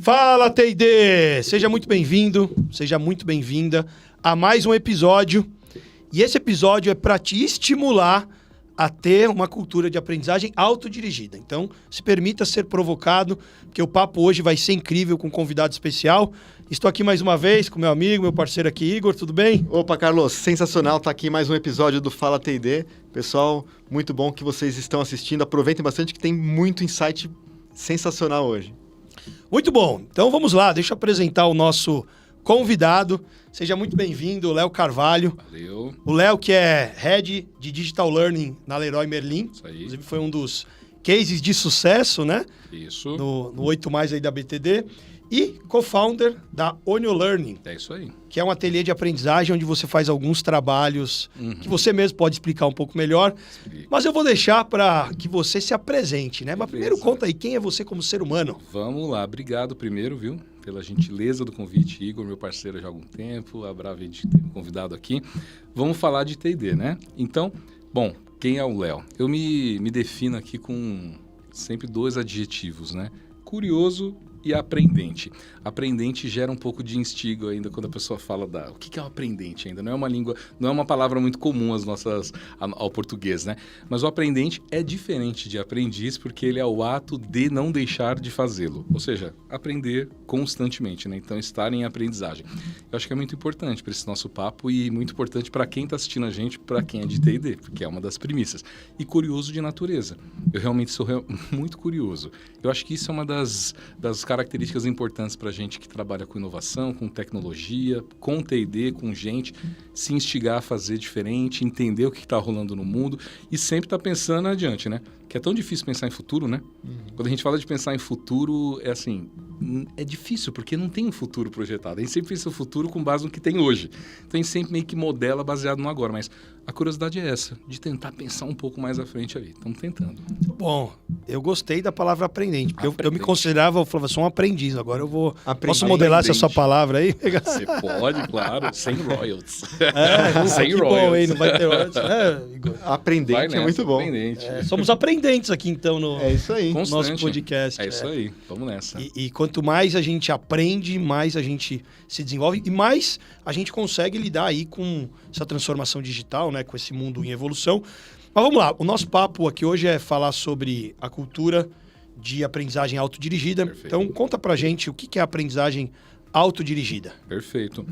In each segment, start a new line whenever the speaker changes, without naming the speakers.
Fala, T&D! Seja muito bem-vindo, seja muito bem-vinda a mais um episódio. E esse episódio é para te estimular a ter uma cultura de aprendizagem autodirigida. Então, se permita ser provocado, porque o papo hoje vai ser incrível com um convidado especial. Estou aqui mais uma vez com meu amigo, meu parceiro aqui, Igor, tudo bem?
Opa, Carlos, sensacional estar aqui mais um episódio do Fala T&D. Pessoal, muito bom que vocês estão assistindo. Aproveitem bastante que tem muito insight sensacional hoje.
Muito bom. Então vamos lá, deixa eu apresentar o nosso convidado. Seja muito bem-vindo, Léo Carvalho.
Valeu.
O Léo que é Head de Digital Learning na Leroy Merlin.
Isso aí.
Inclusive foi um dos cases de sucesso, né?
Isso.
No 8 mais aí da BTD. E co-founder da Onio Learning,
É isso aí.
que é um ateliê de aprendizagem onde você faz alguns trabalhos que você mesmo pode explicar um pouco melhor.
Explica.
Mas eu vou deixar para que você se apresente, né? Mas primeiro
Beleza.
conta aí, quem é você como ser humano?
Vamos lá. Obrigado primeiro, viu? Pela gentileza do convite, Igor, meu parceiro já há algum tempo. A Brava de ter me convidado aqui. Vamos falar de T&D, né? Então, bom, quem é o Léo? Eu me defino aqui com sempre dois adjetivos, né? Curioso e aprendente. Aprendente gera um pouco de instigo ainda quando a pessoa fala o que é o aprendente ainda. Não é uma língua, não é uma palavra muito comum ao português, né? Mas o aprendente é diferente de aprendiz porque ele é o ato de não deixar de fazê-lo. Ou seja, aprender constantemente, né? Então, estar em aprendizagem. Eu acho que é muito importante para esse nosso papo e muito importante para quem está assistindo a gente, para quem é de T&D, porque é uma das premissas. E curioso de natureza. Eu realmente sou muito curioso. Eu acho que isso é uma das características importantes para a gente que trabalha com inovação, com tecnologia, com T&D, com gente, se instigar a fazer diferente, entender o que está rolando no mundo e sempre estar pensando adiante, né? Que é tão difícil pensar em futuro, né? Quando a gente fala de pensar em futuro, é assim, é difícil, porque não tem um futuro projetado. A gente sempre pensa o futuro com base no que tem hoje. Então, a gente sempre meio que modela baseado no agora, mas a curiosidade é essa, de tentar pensar um pouco mais à frente ali. Estamos tentando.
Bom, eu gostei da palavra aprendente, porque eu me considerava, eu falava, sou um aprendiz, agora eu vou... Posso modelar essa sua palavra aí?
Você pode, claro, sem royalties.
Sem que
royalties.
bom, hein? Não vai ter royalties. Igor.
Aprendente é muito bom.
Aprendente.
Somos aprendentes aqui, então, no
É isso aí.
nosso podcast.
É isso aí, vamos nessa.
E quanto mais a gente aprende, mais a gente se desenvolve e mais a gente consegue lidar aí com essa transformação digital, né? Com esse mundo em evolução. Mas vamos lá, o nosso papo aqui hoje é falar sobre a cultura de aprendizagem autodirigida.
Perfeito.
Então, conta pra gente o que é aprendizagem autodirigida.
Perfeito.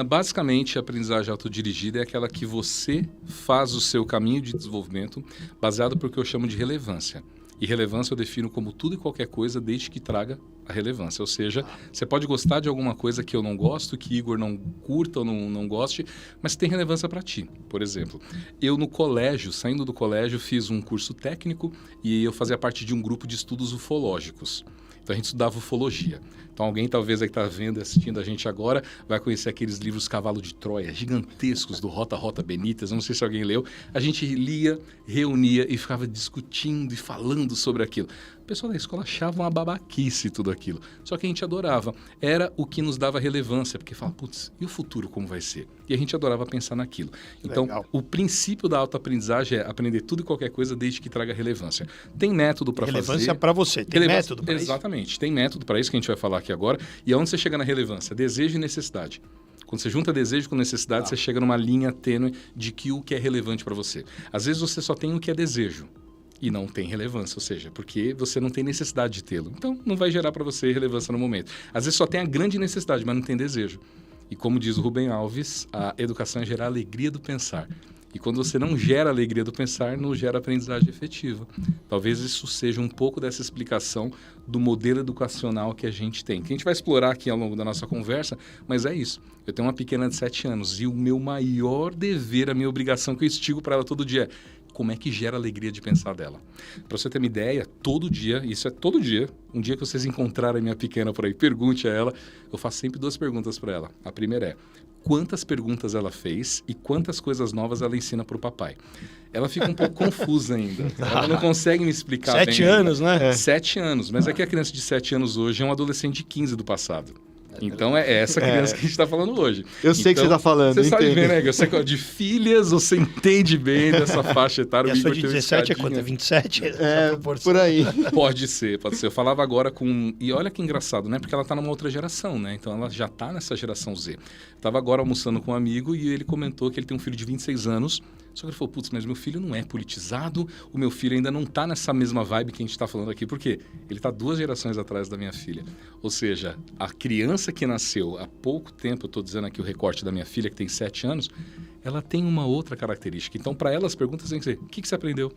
Basicamente, a aprendizagem autodirigida é aquela que você faz o seu caminho de desenvolvimento baseado por que eu chamo de relevância. E relevância eu defino como tudo e qualquer coisa desde que traga a relevância. Ou seja, você pode gostar de alguma coisa que eu não gosto, que Igor não curta ou não goste, mas tem relevância para ti. Por exemplo, eu no colégio, saindo do colégio, fiz um curso técnico e eu fazia parte de um grupo de estudos ufológicos. Então, a gente estudava ufologia. Então, alguém talvez aí que está vendo e assistindo a gente agora vai conhecer aqueles livros Cavalo de Troia, gigantescos, do Rota Benítez. Eu não sei se alguém leu. A gente lia, reunia e ficava discutindo e falando sobre aquilo. O pessoal da escola achava uma babaquice tudo aquilo. Só que a gente adorava. Era o que nos dava relevância, porque falava, putz, e o futuro como vai ser? E a gente adorava pensar naquilo. Então,
Legal.
o princípio da autoaprendizagem é aprender tudo e qualquer coisa desde que traga relevância. Tem método para fazer.
Relevância para você, tem método para isso?
Exatamente, tem método para isso que a gente vai falar aqui agora. E aonde você chega na relevância? Desejo e necessidade. Quando você junta desejo com necessidade, você chega numa linha tênue de que o que é relevante para você. Às vezes você só tem o que é desejo e não tem relevância, ou seja, porque você não tem necessidade de tê-lo. Então, não vai gerar para você relevância no momento. Às vezes só tem a grande necessidade, mas não tem desejo. E como diz o Rubem Alves, a educação é gerar a alegria do pensar. E quando você não gera a alegria do pensar, não gera aprendizagem efetiva. Talvez isso seja um pouco dessa explicação do modelo educacional que a gente tem. Que a gente vai explorar aqui ao longo da nossa conversa, mas é isso. Eu tenho uma pequena de 7 anos e o meu maior dever, a minha obrigação que eu instigo para ela todo dia é como é que gera a alegria de pensar dela. Para você ter uma ideia, todo dia, isso é todo dia, um dia que vocês encontrarem a minha pequena por aí, pergunte a ela, eu faço sempre 2 perguntas para ela. A primeira é, quantas perguntas ela fez e quantas coisas novas ela ensina para o papai? Ela fica um pouco confusa ainda. Ela não consegue me explicar
7
bem.
anos, né?
7 anos. Mas é que a criança de 7 anos hoje é um adolescente de 15 do passado. Então é essa criança que a gente está falando hoje.
Eu sei que você está falando,
Você sabe
entendo.
bem, né? Você de filhas, você entende bem dessa faixa etária.
E a sua de 17 é quanto? É 27?
Por aí.
Pode ser. Eu falava agora com... E olha que engraçado, né? Porque ela tá numa outra geração, né? Então ela já tá nessa geração Z. Eu tava agora almoçando com um amigo e ele comentou que ele tem um filho de 26 anos. Só que ele falou, putz, mas meu filho não é politizado, o meu filho ainda não tá nessa mesma vibe que a gente tá falando aqui. Por quê? Ele tá 2 gerações atrás da minha filha. Ou seja, a criança que nasceu há pouco tempo, eu tô dizendo aqui o recorte da minha filha, que tem 7 anos, ela tem uma outra característica. Então, para ela, as perguntas têm que ser, o que você aprendeu?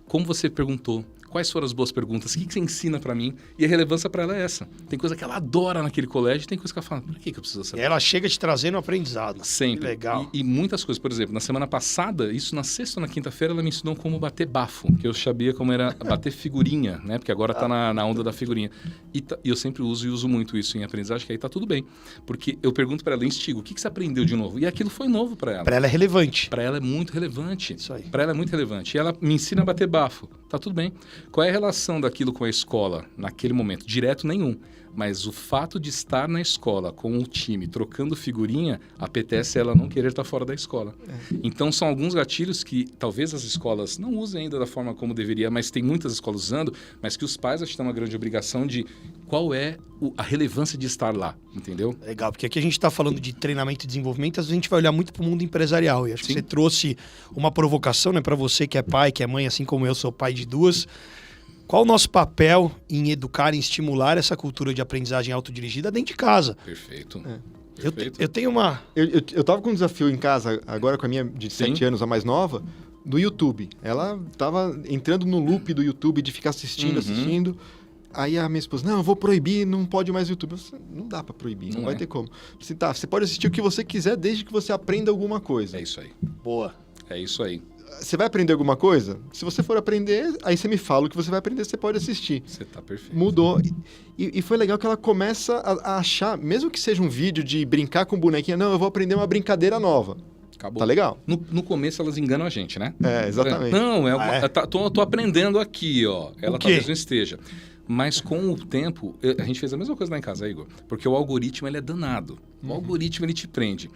Como você perguntou? Quais foram as boas perguntas? O que você ensina para mim? E a relevância para ela é essa. Tem coisa que ela adora naquele colégio, tem coisa que ela fala, por que eu preciso saber?
E ela chega te trazendo aprendizado.
Sempre.
Que legal.
E muitas coisas. Por exemplo, na semana passada, isso na sexta ou na quinta-feira, ela me ensinou como bater bafo, que eu sabia como era bater figurinha, né? Porque agora tá na onda da figurinha. E eu sempre uso muito isso em aprendizagem, que aí tá tudo bem. Porque eu pergunto para ela, instigo, o que você aprendeu de novo? E aquilo foi novo para ela.
Para ela é relevante.
Para ela é muito relevante.
Isso aí.
Para ela é muito relevante. E ela me ensina a bater bafo. Tá tudo bem. Qual é a relação daquilo com a escola naquele momento? Direto nenhum. Mas o fato de estar na escola com o time trocando figurinha, apetece ela não querer estar fora da escola. Então são alguns gatilhos que talvez as escolas não usem ainda da forma como deveria, mas tem muitas escolas usando, mas que os pais acho que têm uma grande obrigação de qual é a relevância de estar lá, entendeu?
Legal, porque aqui a gente está falando de treinamento e desenvolvimento, às vezes a gente vai olhar muito para o mundo empresarial. E acho que
Sim.
você trouxe uma provocação, né, para você que é pai, que é mãe, assim como eu sou pai de 2. Qual o nosso papel em educar, em estimular essa cultura de aprendizagem autodirigida dentro de casa?
Perfeito.
Eu tenho uma...
Eu tava com um desafio em casa, agora com a minha de 7 anos, a mais nova, do YouTube. Ela tava entrando no loop do YouTube de ficar assistindo. Aí a minha esposa, não, eu vou proibir, não pode mais YouTube. Eu falei, não dá pra proibir, não vai ter como. Eu falei, tá, você pode assistir o que você quiser, desde que você aprenda alguma coisa.
É isso aí.
Boa.
É isso aí.
Você vai aprender alguma coisa? Se você for aprender, aí você me fala o que você vai aprender, você pode assistir.
Você tá perfeito.
Mudou. E foi legal que ela começa a achar, mesmo que seja um vídeo de brincar com bonequinha, não, eu vou aprender uma brincadeira nova.
Acabou.
Tá legal?
No começo elas enganam a gente, né?
É, exatamente.
Não, tô aprendendo aqui, ó. Ela talvez não esteja. Mas com o tempo, a gente fez a mesma coisa lá em casa, Igor. Porque o algoritmo, ele é danado. O algoritmo, ele te prende.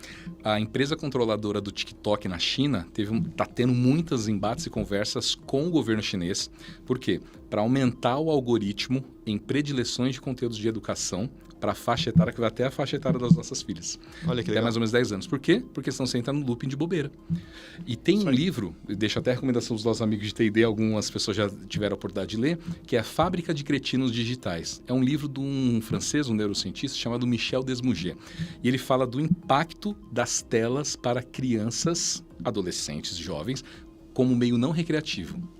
A empresa controladora do TikTok na China tá tendo muitos embates e conversas com o governo chinês. Por quê? Para aumentar o algoritmo em predileções de conteúdos de educação para a faixa etária, que vai até a faixa etária das nossas filhas.
Olha que
Até
legal.
mais ou menos 10 anos. Por quê? Porque senão você entra no looping de bobeira. E tem um livro, deixo até a recomendação dos nossos amigos de T&D, algumas pessoas já tiveram a oportunidade de ler, que é A Fábrica de Cretinos Digitais. É um livro de um francês, um neurocientista, chamado Michel Desmouget. E ele fala do impacto das telas para crianças, adolescentes, jovens, como meio não recreativo.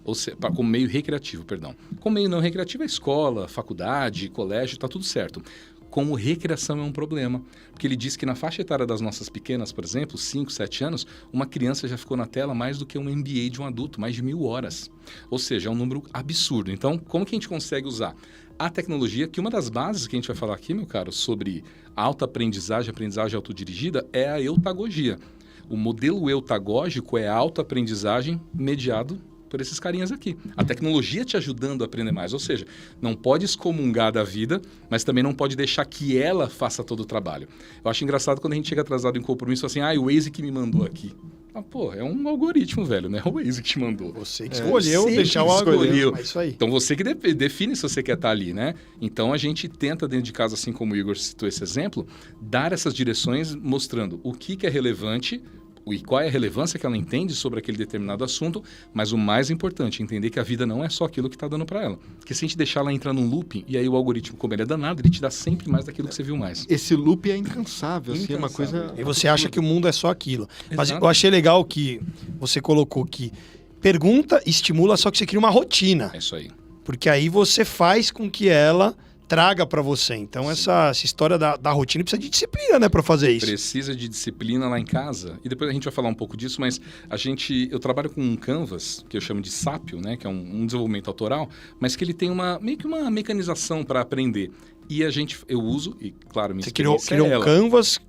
Ou seja, como meio recreativo, perdão. Como meio não recreativo é escola, faculdade, colégio, tá tudo certo. Como recreação é um problema. Porque ele diz que na faixa etária das nossas pequenas, por exemplo, 5, 7 anos, uma criança já ficou na tela mais do que um MBA de um adulto, mais de 1.000 horas. Ou seja, é um número absurdo. Então, como que a gente consegue usar a tecnologia, que uma das bases que a gente vai falar aqui, meu caro, sobre autoaprendizagem, aprendizagem autodirigida, é a eutagogia. O modelo eutagógico é a autoaprendizagem mediado por esses carinhas aqui. A tecnologia te ajudando a aprender mais. Ou seja, não pode excomungar da vida, mas também não pode deixar que ela faça todo o trabalho. Eu acho engraçado quando a gente chega atrasado em compromisso, assim, o Waze que me mandou aqui. É um algoritmo, velho, né? O Waze que te mandou.
Você que escolheu deixar o
escolheu.
algoritmo. É isso aí.
Então você que define se você quer estar ali, né? Então a gente tenta dentro de casa, assim como o Igor citou esse exemplo, dar essas direções mostrando o que é relevante e qual é a relevância que ela entende sobre aquele determinado assunto, mas o mais importante, entender que a vida não é só aquilo que está dando para ela. Porque se a gente deixar ela entrar num looping, e aí o algoritmo, como ele é danado, ele te dá sempre mais daquilo que você viu mais.
Esse loop é incansável, assim, é uma coisa...
E você acha que o mundo é só aquilo. Mas
Exato.
eu achei legal que você colocou que pergunta, estimula, só que você cria uma rotina.
É isso aí.
Porque aí você faz com que ela traga para você. Então essa história da rotina precisa de disciplina, né, para fazer isso.
Precisa de disciplina lá em casa. E depois a gente vai falar um pouco disso, mas eu trabalho com um Canvas, que eu chamo de Sapio, né, que é um desenvolvimento autoral, mas que ele tem meio que uma mecanização para aprender. E eu uso, e claro, minha
Você criou
experiência é
um
ela.
Canvas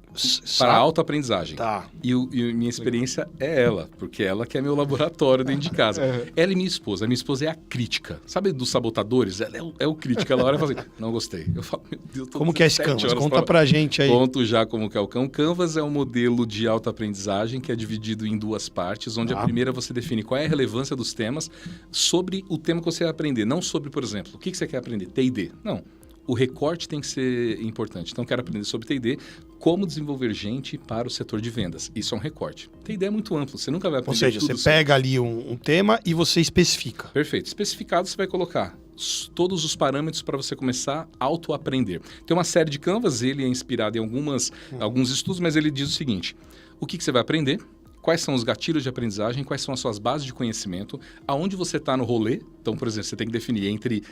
para autoaprendizagem.
Tá.
E minha experiência é ela, porque ela que é meu laboratório dentro de casa. Ela e minha esposa. A minha esposa é a crítica. Sabe dos sabotadores? Ela é o crítico. Ela olha e fala assim, não gostei. Eu falo, meu Deus,
Como que é esse Canvas? Conta pra gente aí.
Conto já como que é o Canvas. O Canvas é um modelo de autoaprendizagem que é dividido em 2 partes, onde a primeira você define qual é a relevância dos temas sobre o tema que você vai aprender. Não sobre, por exemplo, o que você quer aprender? T&D. Não. O recorte tem que ser importante. Então, quero aprender sobre T&D, como desenvolver gente para o setor de vendas. Isso é um recorte. T&D é muito amplo, você nunca vai aprender tudo.
Ou seja, você pega ali um tema e você especifica.
Perfeito. Especificado, você vai colocar todos os parâmetros para você começar a autoaprender. Tem uma série de Canvas, ele é inspirado em alguns estudos, mas ele diz o seguinte, o que você vai aprender? Quais são os gatilhos de aprendizagem, quais são as suas bases de conhecimento, aonde você está no rolê. Então, por exemplo, você tem que definir entre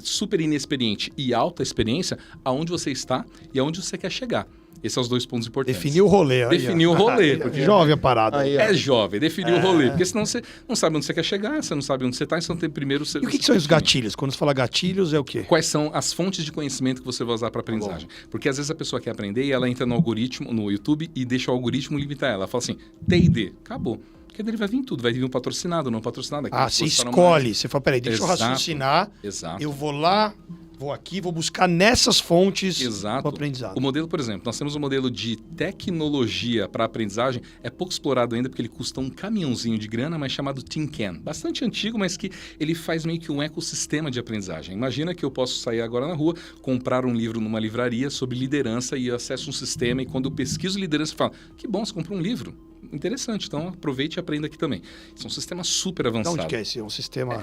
super inexperiente e alta experiência, aonde você está e aonde você quer chegar. Esses são os 2 pontos importantes.
Definir o rolê.
Definir o rolê. Porque
jovem a parada.
É jovem, definir o rolê. Porque senão você não sabe onde você quer chegar, você não sabe onde você está, então tem primeiro...
E o que são os gatilhos? Quando você fala gatilhos, é o quê?
Quais são as fontes de conhecimento que você vai usar para aprendizagem? Porque às vezes a pessoa quer aprender e ela entra no algoritmo, no YouTube, e deixa o algoritmo limitar ela. Ela fala assim, T&D, acabou. Porque daí vai vir tudo, vai vir um patrocinado, não patrocinado.
Você escolhe. Você fala, peraí, deixa eu raciocinar.
Exato.
Eu vou lá... Vou aqui, vou buscar nessas fontes o aprendizado.
O modelo, por exemplo, nós temos um modelo de tecnologia para aprendizagem, é pouco explorado ainda porque ele custa um caminhãozinho de grana, mas chamado Tincan. Bastante antigo, mas que ele faz meio que um ecossistema de aprendizagem. Imagina que eu posso sair agora na rua, comprar um livro numa livraria sobre liderança e eu acesso um sistema e quando eu pesquiso liderança, eu falo, que bom, você comprou um livro. Interessante, então aproveite e aprenda aqui também. Isso é um sistema super avançado.
De onde que é esse? É um sistema...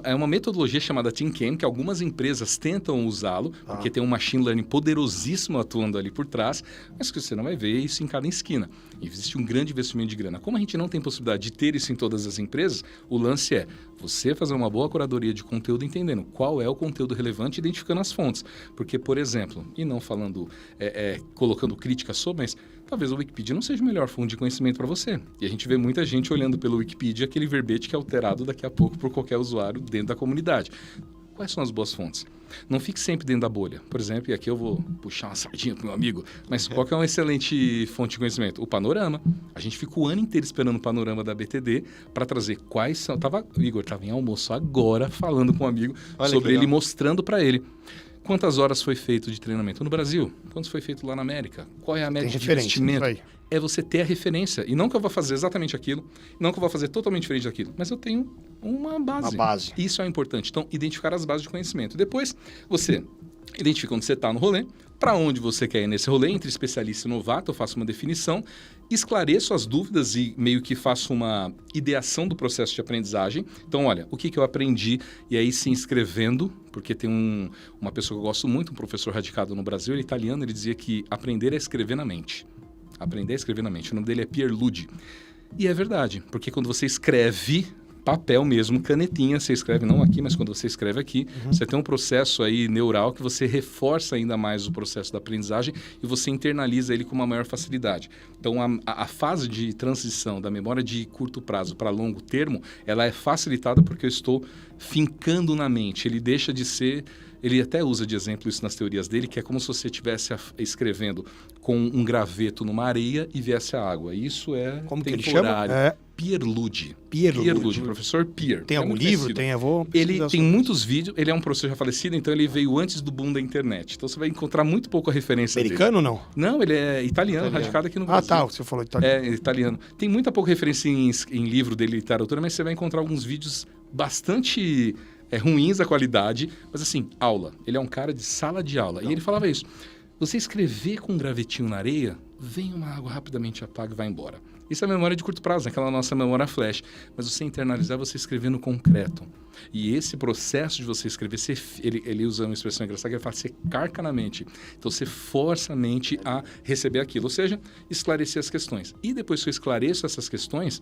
É uma metodologia chamada Tincan, que algumas empresas tentam usá-lo, porque tem um machine learning poderosíssimo atuando ali por trás, mas que você não vai ver isso em cada esquina. Existe um grande investimento de grana. Como a gente não tem possibilidade de ter isso em todas as empresas, o lance é você fazer uma boa curadoria de conteúdo entendendo qual é o conteúdo relevante e identificando as fontes. Porque, por exemplo, e não falando, colocando crítica sobre, mas talvez o Wikipedia não seja o melhor fonte de conhecimento para você. E a gente vê muita gente olhando pelo Wikipedia aquele verbete que é alterado daqui a pouco por qualquer usuário dentro da comunidade. Quais são as boas fontes? Não fique sempre dentro da bolha. Por exemplo, e aqui eu vou puxar uma sardinha para o meu amigo, mas qual que é uma excelente fonte de conhecimento? O Panorama. A gente fica o ano inteiro esperando o Panorama da BTD para trazer quais são... O Igor estava em almoço agora falando com um amigo sobre ele, mostrando para ele. Quantas horas foi feito de treinamento no Brasil? Quantos foi feito lá na América? Qual é a média de investimento? É você ter a referência. E não que eu vou fazer exatamente aquilo, não que eu vou fazer totalmente diferente daquilo, mas eu tenho uma base.
Uma base.
Isso é importante. Então, identificar as bases de conhecimento. Depois, você identifica onde você está no rolê, para onde você quer ir nesse rolê, entre especialista e novato, eu faço uma definição, esclareço as dúvidas e meio que faço uma ideação do processo de aprendizagem. Então, olha, o que eu aprendi? E aí, se inscrevendo, porque tem uma pessoa que eu gosto muito, um professor radicado no Brasil, ele é italiano, ele dizia que aprender é escrever na mente. Aprender a escrever na mente. O nome dele é Pierre Ludi. E é verdade, porque quando você escreve... papel mesmo, canetinha, você escreve não aqui, mas quando você escreve aqui, você tem um processo aí neural que você reforça ainda mais o processo da aprendizagem e você internaliza ele com uma maior facilidade. Então, a fase de transição da memória de curto prazo para longo termo, ela é facilitada porque eu estou fincando na mente. Ele deixa de ser... Ele até usa de exemplo isso nas teorias dele, que é como se você estivesse escrevendo com um graveto numa areia e viesse a água. Isso é
como que ele chama?
Pierre Ludi.
Pierre Ludi.
Professor Pierre.
Tem algum livro?
Ele tem muitos vídeos. Ele é um professor já falecido, então ele veio antes do boom da internet. Então você vai encontrar muito pouco a referência
Americano
dele.
ou não?
Não, ele é italiano, radicado aqui no Brasil.
Você falou italiano.
É, italiano. Tem muita pouca referência em livro dele, literatura, mas você vai encontrar alguns vídeos bastante... ruins a qualidade, mas assim, aula. Ele é um cara de sala de aula. Não. E ele falava isso. Você escrever com um gravetinho na areia, vem uma água, rapidamente apaga e vai embora. Isso é a memória de curto prazo, aquela nossa memória flash. Mas você internalizar, você escrever no concreto. E esse processo de você escrever, ele usa uma expressão engraçada que ele fala, você carca na mente. Então, você força a mente a receber aquilo. Ou seja, esclarecer as questões. E depois que eu esclareço essas questões...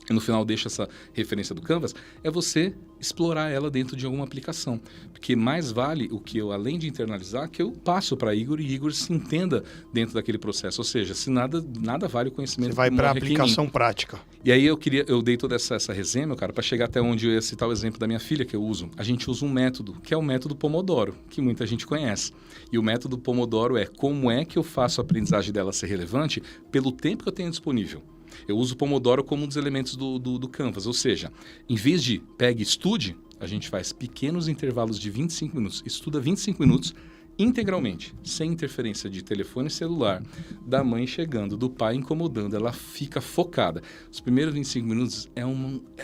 e no final deixa essa referência do Canvas, é você explorar ela dentro de alguma aplicação. Porque mais vale o que eu, além de internalizar, que eu passo para Igor e Igor se entenda dentro daquele processo. Ou seja, se nada vale o conhecimento.
Você vai para a aplicação prática.
E aí eu dei toda essa resenha, meu cara, para chegar até onde eu ia citar o exemplo da minha filha que eu uso. A gente usa um método, que é o método Pomodoro, que muita gente conhece. E o método Pomodoro é como é que eu faço a aprendizagem dela ser relevante pelo tempo que eu tenho disponível. Eu uso o Pomodoro como um dos elementos do Canvas, ou seja, em vez de pegue e estude, a gente faz pequenos intervalos de 25 minutos. Estuda 25 minutos integralmente, sem interferência de telefone celular, da mãe chegando, do pai incomodando, ela fica focada. Os primeiros 25 minutos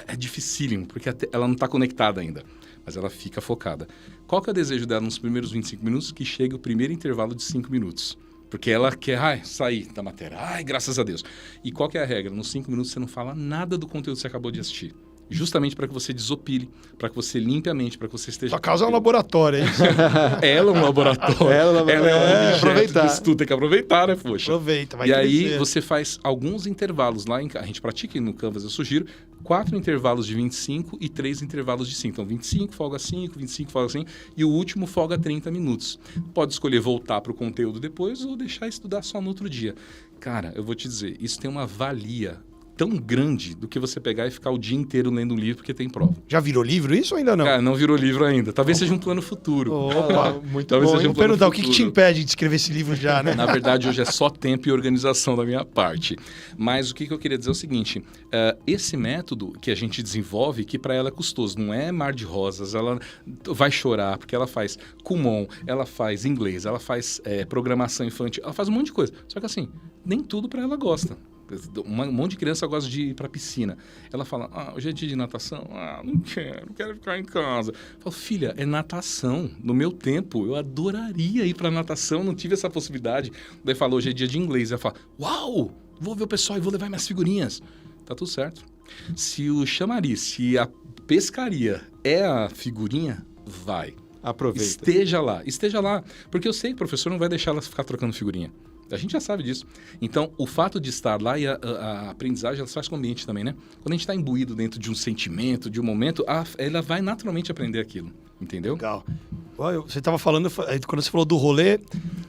é dificílimo, porque ela não está conectada ainda, mas ela fica focada. Qual que é o desejo dela nos primeiros 25 minutos? Que chegue o primeiro intervalo de 5 minutos. Porque ela quer sair da matéria. Graças a Deus. E qual que é a regra? Nos 5 minutos você não fala nada do conteúdo que você acabou de assistir. Justamente para que você desopile, para que você limpe a mente, para que você esteja...
Sua casa é um laboratório, hein?
Ela é um laboratório. Ela é um
aproveitar.
Estudo, tem que aproveitar, né, poxa?
Aproveita, vai
E
crescer.
aí você faz alguns intervalos lá, a gente pratica no Canvas, eu sugiro, 4 intervalos de 25 e 3 intervalos de 5. Então, 25, folga 5, 25, folga 5, e o último folga 30 minutos. Pode escolher voltar para o conteúdo depois ou deixar estudar só no outro dia. Cara, eu vou te dizer, isso tem uma valia tão grande do que você pegar e ficar o dia inteiro lendo um livro porque tem prova.
Já virou livro isso ou ainda não?
Cara, não virou livro ainda. Talvez seja um plano futuro.
Opa,
muito
Talvez
bom.
seja um
vou perguntar, o que
futuro.
te impede de escrever esse livro já, né?
Na verdade, hoje é só tempo e organização da minha parte. Mas o que eu queria dizer é o seguinte, esse método que a gente desenvolve, que para ela é custoso, não é mar de rosas, ela vai chorar, porque ela faz Kumon, ela faz inglês, ela faz programação infantil, ela faz um monte de coisa. Só que assim, nem tudo para ela gosta. Um monte de criança gosta de ir para a piscina. Ela fala, hoje é dia de natação? Não quero ficar em casa. Eu falo, filha, é natação. No meu tempo, eu adoraria ir para natação, não tive essa possibilidade. Daí falou, hoje é dia de inglês. Ela fala, uau, vou ver o pessoal e vou levar minhas figurinhas. Tá tudo certo. Se o chamariz, se a pescaria é a figurinha, vai.
Aproveita.
Esteja lá. Porque eu sei que o professor não vai deixar ela ficar trocando figurinha. A gente já sabe disso. Então, o fato de estar lá e a aprendizagem, ela se faz com o ambiente também, né? Quando a gente está imbuído dentro de um sentimento, de um momento, ela vai naturalmente aprender aquilo. Entendeu?
Legal. Você estava falando, quando você falou do rolê,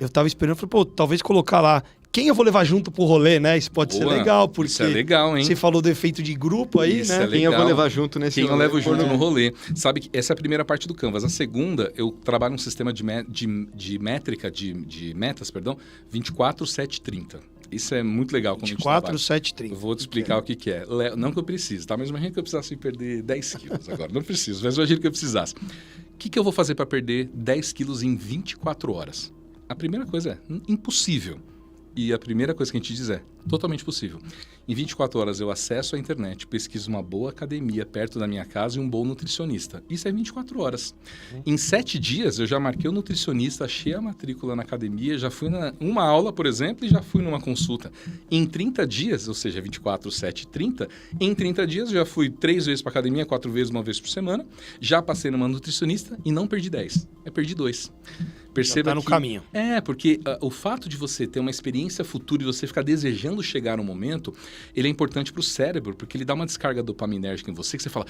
eu estava esperando, falei, talvez colocar lá quem eu vou levar junto pro rolê, né? Isso pode ser legal, porque
isso é legal, hein?
Você falou do efeito de grupo aí,
Isso
né?
é legal.
Quem eu vou levar junto nesse
rolê? Quem eu levo junto
rolê.
no rolê. Sabe que essa é a primeira parte do Canvas. A segunda, eu trabalho num sistema de métrica, de metas, 24, 7, 30. Isso é muito legal.
24, 7, 30.
Eu vou te explicar o que é. Não que eu precise, tá? Mas imagina que eu precisasse perder 10 quilos agora. Não preciso, mas imagina que eu precisasse. O que eu vou fazer para perder 10 quilos em 24 horas? A primeira coisa é impossível. E a primeira coisa que a gente diz é totalmente possível. Em 24 horas eu acesso a internet, pesquiso uma boa academia perto da minha casa e um bom nutricionista. Isso é 24 horas. Em 7 dias eu já marquei o nutricionista, achei a matrícula na academia, já fui uma aula, por exemplo, e já fui numa consulta. Em 30 dias, ou seja, 24, 7, 30, em 30 dias eu já fui 3 vezes para academia, 4 vezes, 1 vez por semana, já passei numa nutricionista e não perdi 10. Eu perdi 2. Perceba
já tá no caminho.
Porque o fato de você ter uma experiência futura e você ficar desejando chegar no momento, ele é importante para o cérebro, porque ele dá uma descarga dopaminérgica em você, que você fala,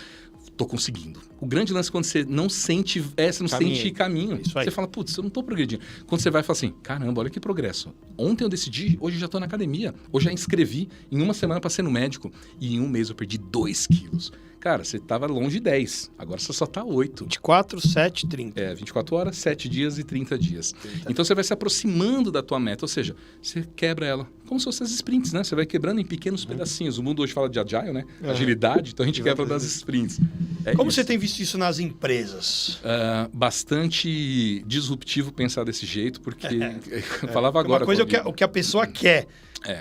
tô conseguindo. O grande lance é quando você não sente, sente caminho.
Isso aí.
Você fala, putz, eu não tô progredindo. Quando você vai e fala assim, caramba, olha que progresso. Ontem eu decidi, hoje eu já tô na academia, hoje já inscrevi, em 1 semana passei no médico, e em 1 mês eu perdi 2 quilos. Cara, você estava longe de 10, agora você só está 8.
24, 7, 30.
24 horas, 7 dias e 30 dias. Então você vai se aproximando da tua meta, ou seja, você quebra ela, como se fossem as sprints, né? Você vai quebrando em pequenos pedacinhos. O mundo hoje fala de agile, né? Agilidade, então a gente quebra das sprints.
Como
isso.
você tem visto isso nas empresas?
Bastante disruptivo pensar desse jeito, porque eu falava agora.
Uma coisa é o que a pessoa quer.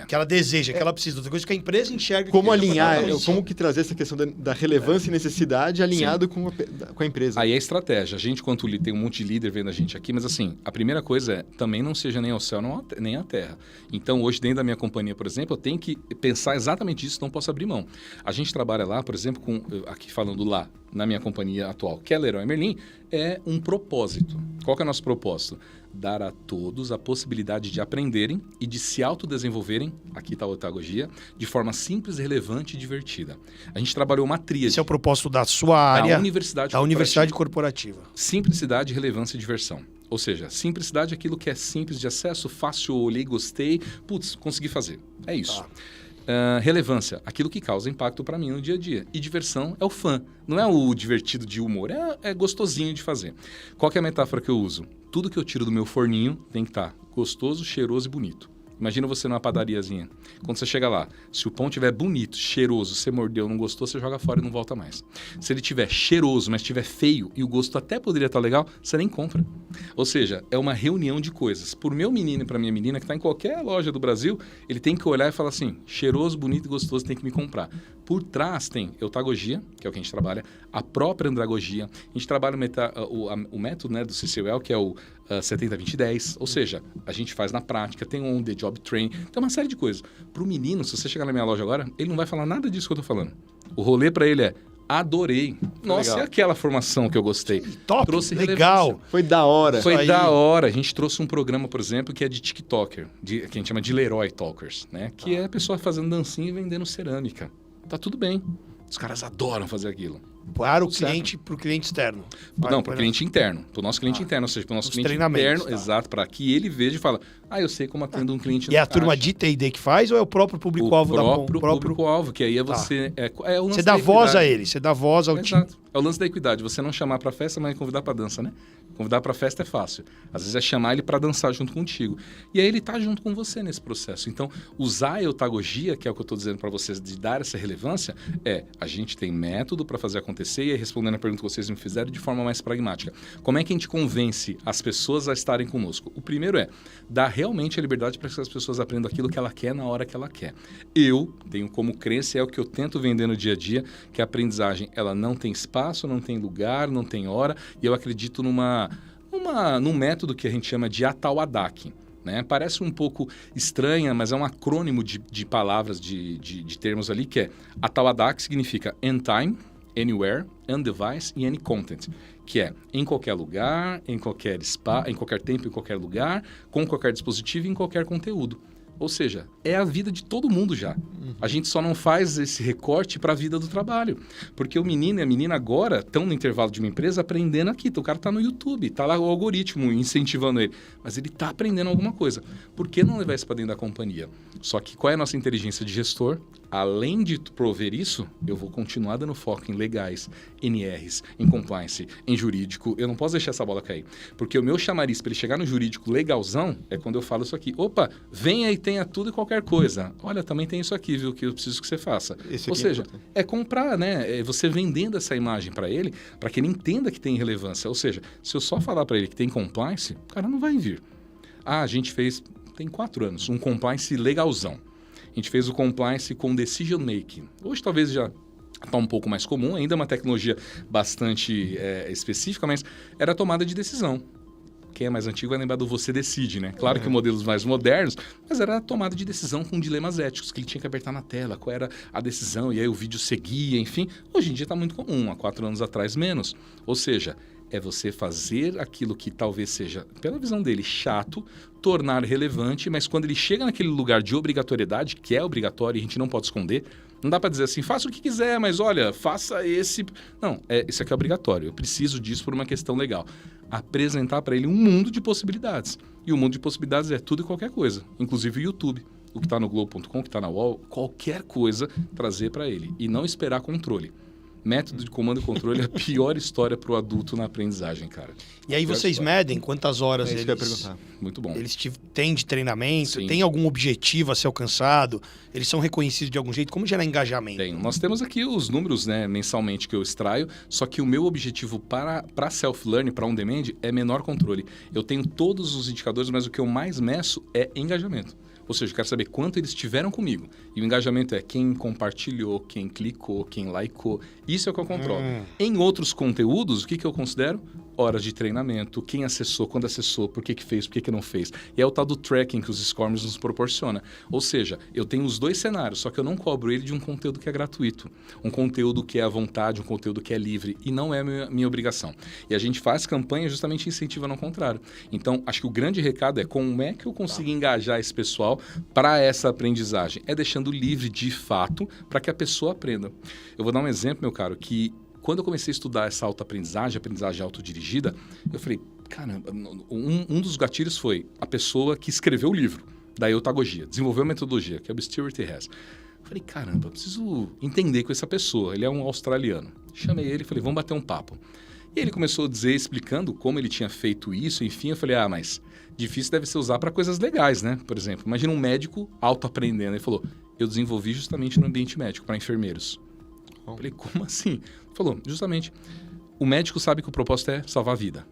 Que ela deseja, que ela precisa. Outra coisa que a empresa enxerga.
Como alinhar, como que trazer essa questão da relevância e necessidade alinhado com a empresa.
Aí é a estratégia. A gente, quanto tem um monte de líder vendo a gente aqui, mas assim, a primeira coisa é, também não seja nem ao céu, nem à terra. Então, hoje, dentro da minha companhia, por exemplo, eu tenho que pensar exatamente isso, não posso abrir mão. A gente trabalha lá, por exemplo, aqui falando lá, na minha companhia atual, que é Leroy Merlin, é um propósito. Qual que é o nosso propósito? dar a todos a possibilidade de aprenderem e de se autodesenvolverem, aqui está a otagogia, de forma simples, relevante e divertida. A gente trabalhou uma tríade.
Esse é o propósito da sua área,
da universidade
corporativa.
Simplicidade, relevância e diversão. Ou seja, simplicidade é aquilo que é simples de acesso, fácil, olhei, gostei, putz, consegui fazer. É isso.
Tá.
Relevância, aquilo que causa impacto para mim no dia a dia. E diversão é o fã, não é o divertido de humor, é gostosinho de fazer. Qual que é a metáfora que eu uso? Tudo que eu tiro do meu forninho tem que estar gostoso, cheiroso e bonito. Imagina você numa padariazinha. Quando você chega lá, se o pão estiver bonito, cheiroso, você mordeu, não gostou, você joga fora e não volta mais. Se ele estiver cheiroso, mas estiver feio e o gosto até poderia estar legal, você nem compra. Ou seja, é uma reunião de coisas. Por meu menino e para minha menina, que está em qualquer loja do Brasil, ele tem que olhar e falar assim, cheiroso, bonito e gostoso, tem que me comprar. Por trás tem eutagogia, que é o que a gente trabalha, a própria andragogia. A gente trabalha o método, né, do CCUL, que é o 70-20-10. Ou seja, a gente faz na prática, tem um The Job Training, tem uma série de coisas. Para o menino, se você chegar na minha loja agora, ele não vai falar nada disso que eu estou falando. O rolê para ele é, adorei. Nossa, legal. É aquela formação que eu gostei.
Top,
trouxe
legal.
Relevância.
Foi da hora.
Foi da hora. A gente trouxe um programa, por exemplo, que é de TikToker, que a gente chama de Leroy Talkers, né? Que é a pessoa fazendo dancinha e vendendo cerâmica. Tá tudo bem. Os caras adoram fazer aquilo.
Para o cliente, para o cliente externo.
Não, para o cliente interno. Para o nosso cliente interno, ou seja, para o nosso cliente interno, tá. Exato, para que ele veja e fala, eu sei como atendo um cliente.
E é a turma de TD que faz ou é o próprio público-alvo da Pompa?
O próprio público-alvo, que aí é você... É o lance
você dá voz a ele, você dá voz ao time.
Exato. É o lance da equidade. Você não chamar para festa, mas convidar para dança, né? Convidar para festa é fácil. Às vezes é chamar ele para dançar junto contigo. E aí ele tá junto com você nesse processo. Então, usar a eutagogia, que é o que eu estou dizendo para vocês, de dar essa relevância, a gente tem método para fazer acontecer e aí, respondendo a pergunta que vocês me fizeram de forma mais pragmática. Como é que a gente convence as pessoas a estarem conosco? O primeiro é dar realmente a liberdade para que as pessoas aprendam aquilo que ela quer na hora que ela quer. Eu tenho como crença, é o que eu tento vender no dia a dia, que a aprendizagem ela não tem espaço, não tem lugar, não tem hora, e eu acredito num método que a gente chama de Atauadak. Né? Parece um pouco estranha, mas é um acrônimo de palavras, de termos ali, que é Atauadak significa Anytime, Anywhere, On-Device e Any Content, que é em qualquer lugar, em qualquer em qualquer tempo, em qualquer lugar, com qualquer dispositivo e em qualquer conteúdo. Ou seja, é a vida de todo mundo já. A gente só não faz esse recorte para a vida do trabalho. Porque o menino e a menina agora estão no intervalo de uma empresa aprendendo aqui. O cara está no YouTube, está lá o algoritmo incentivando ele. Mas ele está aprendendo alguma coisa. Por que não levar isso para dentro da companhia? Só que qual é a nossa inteligência de gestor? Além de prover isso, eu vou continuar dando foco em legais, NRs, em compliance, em jurídico. Eu não posso deixar essa bola cair. Porque o meu chamariz para ele chegar no jurídico legalzão é quando eu falo isso aqui. Opa, vem aí, tenha tudo e qualquer coisa. Olha, também tem isso aqui, viu, que eu preciso que você faça. Ou seja, é comprar, né? É você vendendo essa imagem para ele, para que ele entenda que tem relevância. Ou seja, se eu só falar para ele que tem compliance, o cara não vai vir. A gente fez, tem 4 anos, um compliance legalzão. A gente fez o compliance com decision making. Hoje talvez já está um pouco mais comum, ainda é uma tecnologia bastante específica, mas era a tomada de decisão. Quem é mais antigo vai lembrar do Você Decide, né? Claro que modelos mais modernos, mas era a tomada de decisão com dilemas éticos, que ele tinha que apertar na tela, qual era a decisão, e aí o vídeo seguia, enfim. Hoje em dia está muito comum, há 4 anos atrás menos. Ou seja, é você fazer aquilo que talvez seja, pela visão dele, chato, tornar relevante, mas quando ele chega naquele lugar de obrigatoriedade, que é obrigatório e a gente não pode esconder, não dá para dizer assim, faça o que quiser, mas olha, faça esse... Não, isso aqui é obrigatório, eu preciso disso por uma questão legal. Apresentar para ele um mundo de possibilidades. E o mundo de possibilidades é tudo e qualquer coisa, inclusive o YouTube. O que está no Globo.com, que está na UOL, qualquer coisa trazer para ele. E não esperar controle. Método de comando e controle é a pior história para o adulto na aprendizagem, cara.
E aí vocês medem quantas horas
eles...
Ia
perguntar.
Muito bom.
Eles têm de treinamento?
Sim.
Tem algum objetivo a ser alcançado? Eles são reconhecidos de algum jeito? Como gerar engajamento?
Tem. Nós temos aqui os números, né, mensalmente que eu extraio, só que o meu objetivo para self-learning, para on-demand, é menor controle. Eu tenho todos os indicadores, mas o que eu mais meço é engajamento. Ou seja, eu quero saber quanto eles tiveram comigo. E o engajamento é quem compartilhou, quem clicou, quem likeou. Isso é o que eu controlo. Em outros conteúdos, o que eu considero? horas de treinamento, quem acessou, quando acessou, por que fez, por que não fez. E é o tal do tracking que os scores nos proporciona. Ou seja, eu tenho os dois cenários, só que eu não cobro ele de um conteúdo que é gratuito. Um conteúdo que é à vontade, um conteúdo que é livre. E não é minha obrigação. E a gente faz campanha justamente incentivando ao contrário. Então, acho que o grande recado é como é que eu consigo engajar esse pessoal para essa aprendizagem. É deixando livre de fato para que a pessoa aprenda. Eu vou dar um exemplo, meu caro, que quando eu comecei a estudar essa autoaprendizagem, aprendizagem autodirigida, eu falei, caramba, um dos gatilhos foi a pessoa que escreveu o livro da eutagogia, desenvolveu a metodologia, que é o Stuart Hess. Eu falei, caramba, eu preciso entender com essa pessoa. Ele é um australiano. Chamei ele e falei, vamos bater um papo. E ele começou a dizer, explicando como ele tinha feito isso, enfim, eu falei, mas difícil deve ser usar para coisas legais, né? Por exemplo, imagina um médico autoaprendendo. Ele falou, eu desenvolvi justamente no ambiente médico, para enfermeiros. Eu falei, como assim? Ele falou, justamente, o médico sabe que o propósito é salvar a vida.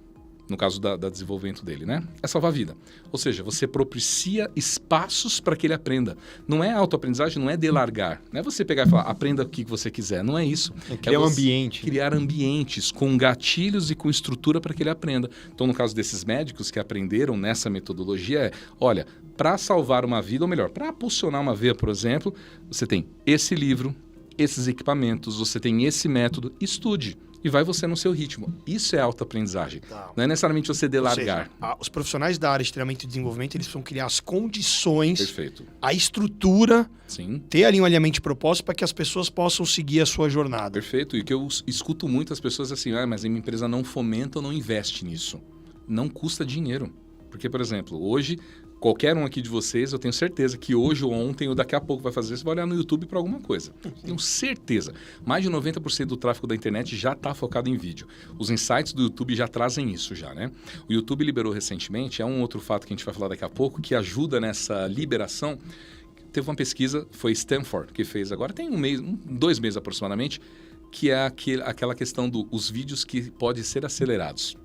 No caso da desenvolvimento dele, né? É salvar a vida. Ou seja, você propicia espaços para que ele aprenda. Não é autoaprendizagem, não é delargar. Não é você pegar e falar, aprenda o que você quiser. Não é isso.
É criar um ambiente.
Criar ambientes com gatilhos e com estrutura para que ele aprenda. Então, no caso desses médicos que aprenderam nessa metodologia, olha, para salvar uma vida, ou melhor, para impulsionar uma veia, por exemplo, você tem esse livro, esses equipamentos, você tem esse método, estude. E vai você no seu ritmo. Isso é autoaprendizagem.
Tá.
Não é necessariamente você delargar.
Ou seja, os profissionais da área de treinamento e desenvolvimento, eles precisam criar as condições,
Perfeito.
a estrutura,
Sim.
ter ali um alinhamento de propósito para que as pessoas possam seguir a sua jornada.
Perfeito. E o que eu escuto muito as pessoas assim, mas a minha empresa não fomenta ou não investe nisso. Não custa dinheiro. Porque, por exemplo, hoje, qualquer um aqui de vocês, eu tenho certeza que hoje ou ontem ou daqui a pouco vai fazer, você vai olhar no YouTube para alguma coisa. Tenho certeza. Mais de 90% do tráfego da internet já está focado em vídeo. Os insights do YouTube já trazem isso já, né? O YouTube liberou recentemente, é um outro fato que a gente vai falar daqui a pouco, que ajuda nessa liberação. Teve uma pesquisa, foi Stanford, que fez agora, tem 2 meses aproximadamente, que é aquela questão dos vídeos que podem ser acelerados.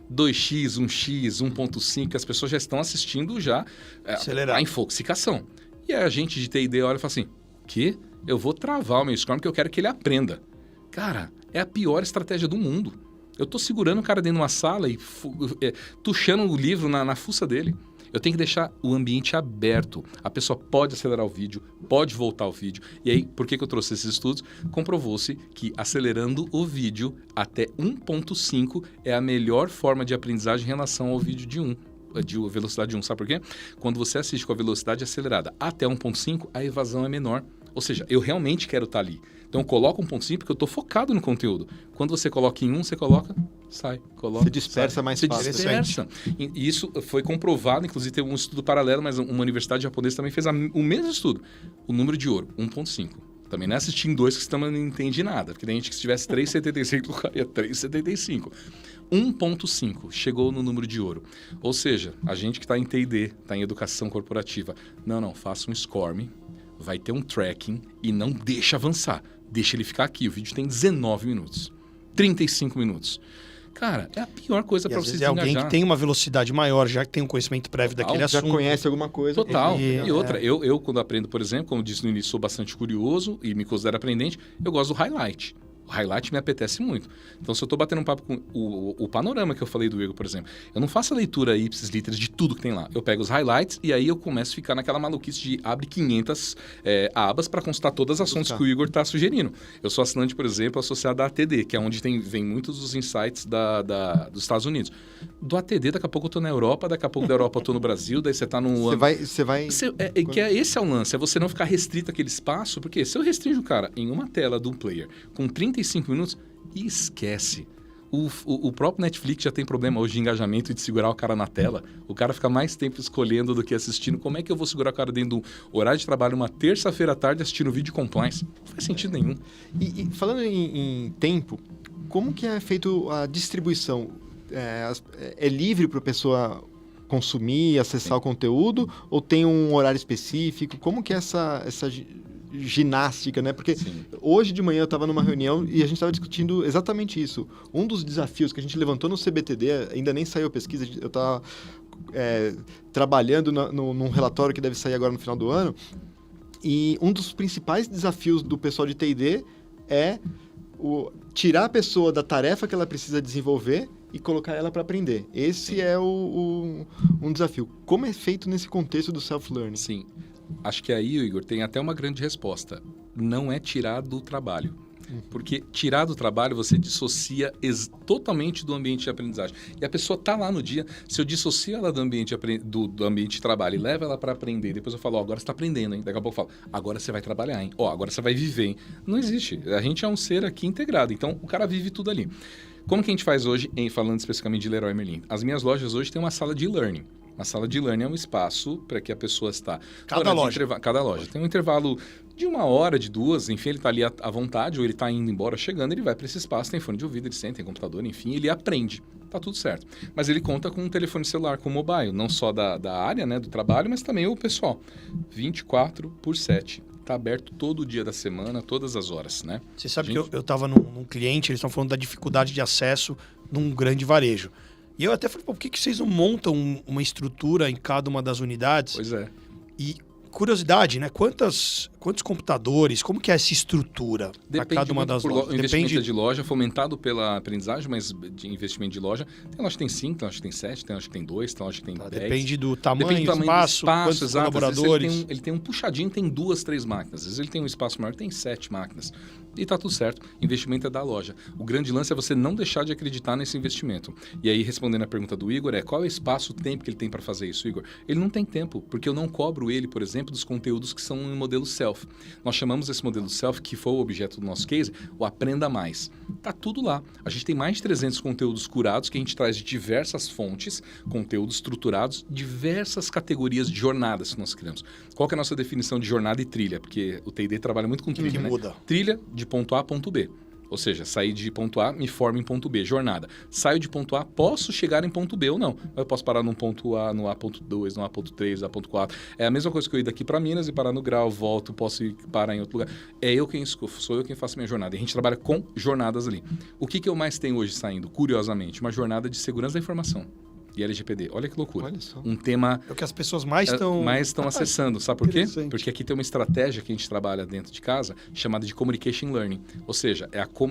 2x, 1x, 1.5, as pessoas já estão assistindo já a infoxicação. E a gente de T&D olha e fala assim, que? Eu vou travar o meu Scrum porque eu quero que ele aprenda. Cara, é a pior estratégia do mundo. Eu tô segurando o cara dentro de uma sala e tuchando o livro na fuça dele. Eu tenho que deixar o ambiente aberto. A pessoa pode acelerar o vídeo, pode voltar ao vídeo. E aí, por que eu trouxe esses estudos? Comprovou-se que acelerando o vídeo até 1.5 é a melhor forma de aprendizagem em relação ao vídeo de velocidade 1. Sabe por quê? Quando você assiste com a velocidade acelerada até 1.5, a evasão é menor. Ou seja, eu realmente quero estar ali. Então, eu coloco 1.5 porque eu estou focado no conteúdo. Quando você coloca em 1, você coloca, sai, coloca.
Você dispersa
sai.
mais
você
fácil.
Dispersa. E isso foi comprovado, inclusive teve um estudo paralelo, mas uma universidade japonesa também fez o mesmo estudo. O número de ouro, 1.5. Também não é assistir em 2 que você também não entende nada. Porque tem gente que se tivesse 3,75, colocaria 3,75. 1.5 chegou no número de ouro. Ou seja, a gente que está em T&D, está em educação corporativa. Não, faça um SCORM, vai ter um tracking e não deixa avançar. Deixa ele ficar aqui. O vídeo tem 19 minutos, 35 minutos. Cara, é a pior coisa para você desengajar.
É alguém que tem uma velocidade maior, já que tem um conhecimento prévio daquele assunto.
Já conhece alguma coisa.
Total. E outra, eu quando aprendo, por exemplo, como disse no início, sou bastante curioso e me considero aprendente, eu gosto do highlight. O highlight me apetece muito. Então, se eu estou batendo um papo com o panorama que eu falei do Igor, por exemplo, eu não faço a leitura ipsis literis de tudo que tem lá. Eu pego os highlights e aí eu começo a ficar naquela maluquice de abre 500 abas para consultar todas as assuntos que o Igor está sugerindo. Eu sou assinante, por exemplo, associado à ATD, que é onde vem muitos dos insights dos Estados Unidos. Do ATD, daqui a pouco eu estou na Europa, daqui a pouco da Europa eu estou no Brasil, daí você está no...
Você vai...
Esse é o lance, é você não ficar restrito àquele espaço, porque se eu restringo o cara em uma tela de um player com 35 minutos, esquece. O próprio Netflix já tem problema hoje de engajamento e de segurar o cara na tela. O cara fica mais tempo escolhendo do que assistindo. Como é que eu vou segurar o cara dentro do horário de trabalho uma terça-feira à tarde assistindo vídeo compliance? Não faz sentido nenhum.
E falando em tempo, como que é feito a distribuição? É livre para a pessoa consumir, acessar o conteúdo? Ou tem um horário específico? Como que é essa ginástica, né? Porque hoje de manhã eu estava numa reunião e a gente estava discutindo exatamente isso. Um dos desafios que a gente levantou no CBTD, ainda nem saiu a pesquisa, eu estava trabalhando num relatório que deve sair agora no final do ano, e um dos principais desafios do pessoal de T&D é tirar a pessoa da tarefa que ela precisa desenvolver e colocar ela para aprender. Esse é um desafio. Como é feito nesse contexto do self-learning?
Sim. Acho que aí, Igor, tem até uma grande resposta. Não é tirar do trabalho. Porque tirar do trabalho, você dissocia totalmente do ambiente de aprendizagem. E a pessoa está lá no dia, se eu dissocio ela do ambiente de trabalho e levo ela para aprender, depois eu falo, agora você está aprendendo, hein? Daqui a pouco eu falo, agora você vai trabalhar, hein? Agora você vai viver, hein? Não existe. A gente é um ser aqui integrado, então o cara vive tudo ali. Como que a gente faz hoje, falando especificamente de Leroy Merlin? As minhas lojas hoje têm uma sala de e-learning. A sala de e-learning é um espaço para que a pessoa está...
Cada loja
tem um intervalo de 1 hora, de 2, enfim, ele está ali à vontade, ou ele está indo embora, chegando, ele vai para esse espaço, tem fone de ouvido, ele senta, tem computador, enfim, ele aprende. Tá tudo certo. Mas ele conta com um telefone celular, com mobile, não só da área, né, do trabalho, mas também o pessoal. 24/7. Está aberto todo dia da semana, todas as horas, né?
Você sabe que eu estava num cliente, eles estão falando da dificuldade de acesso num grande varejo. E eu até falei, por que vocês não montam uma estrutura em cada uma das unidades?
Pois é.
E curiosidade, né? Quantos computadores, como que é essa estrutura para cada uma das lojas?
Investimento de loja, fomentado pela aprendizagem, mas de investimento de loja. Tem loja que tem 5, tem loja que tem 7, tem loja que tem 2, tem loja que tem 10.
Depende do tamanho, espaço, quantos
exato.
colaboradores.
Ele tem um puxadinho, tem 2, 3 máquinas. Às vezes ele tem um espaço maior, tem 7 máquinas. E tá tudo certo. Investimento é da loja. O grande lance é você não deixar de acreditar nesse investimento. E aí, respondendo a pergunta do Igor, qual é o espaço, o tempo que ele tem para fazer isso, Igor? Ele não tem tempo, porque eu não cobro ele, por exemplo, dos conteúdos que são em modelo self. Nós chamamos esse modelo self, que foi o objeto do nosso case, o Aprenda Mais. Tá tudo lá. A gente tem mais de 300 conteúdos curados que a gente traz de diversas fontes, conteúdos estruturados, diversas categorias de jornadas que nós criamos. Qual que é a nossa definição de jornada e trilha? Porque o T&D trabalha muito com trilha,
que
né?
muda.
Trilha de ponto A a ponto B. Ou seja, sair de ponto A, me formo em ponto B, jornada. Saio de ponto A, posso chegar em ponto B ou não. Eu posso parar num ponto A, no A.2, no A.3, A.4. É a mesma coisa que eu ir daqui para Minas e parar no Grau, volto, posso ir parar em outro lugar. Sou eu quem faço minha jornada. E a gente trabalha com jornadas ali. O que eu mais tenho hoje saindo, curiosamente? Uma jornada de segurança da informação. E LGPD. Olha que loucura.
Olha só.
Um tema...
É o que as pessoas mais estão
acessando. Sabe por quê? Porque aqui tem uma estratégia que a gente trabalha dentro de casa chamada de Communication Learning. Ou seja,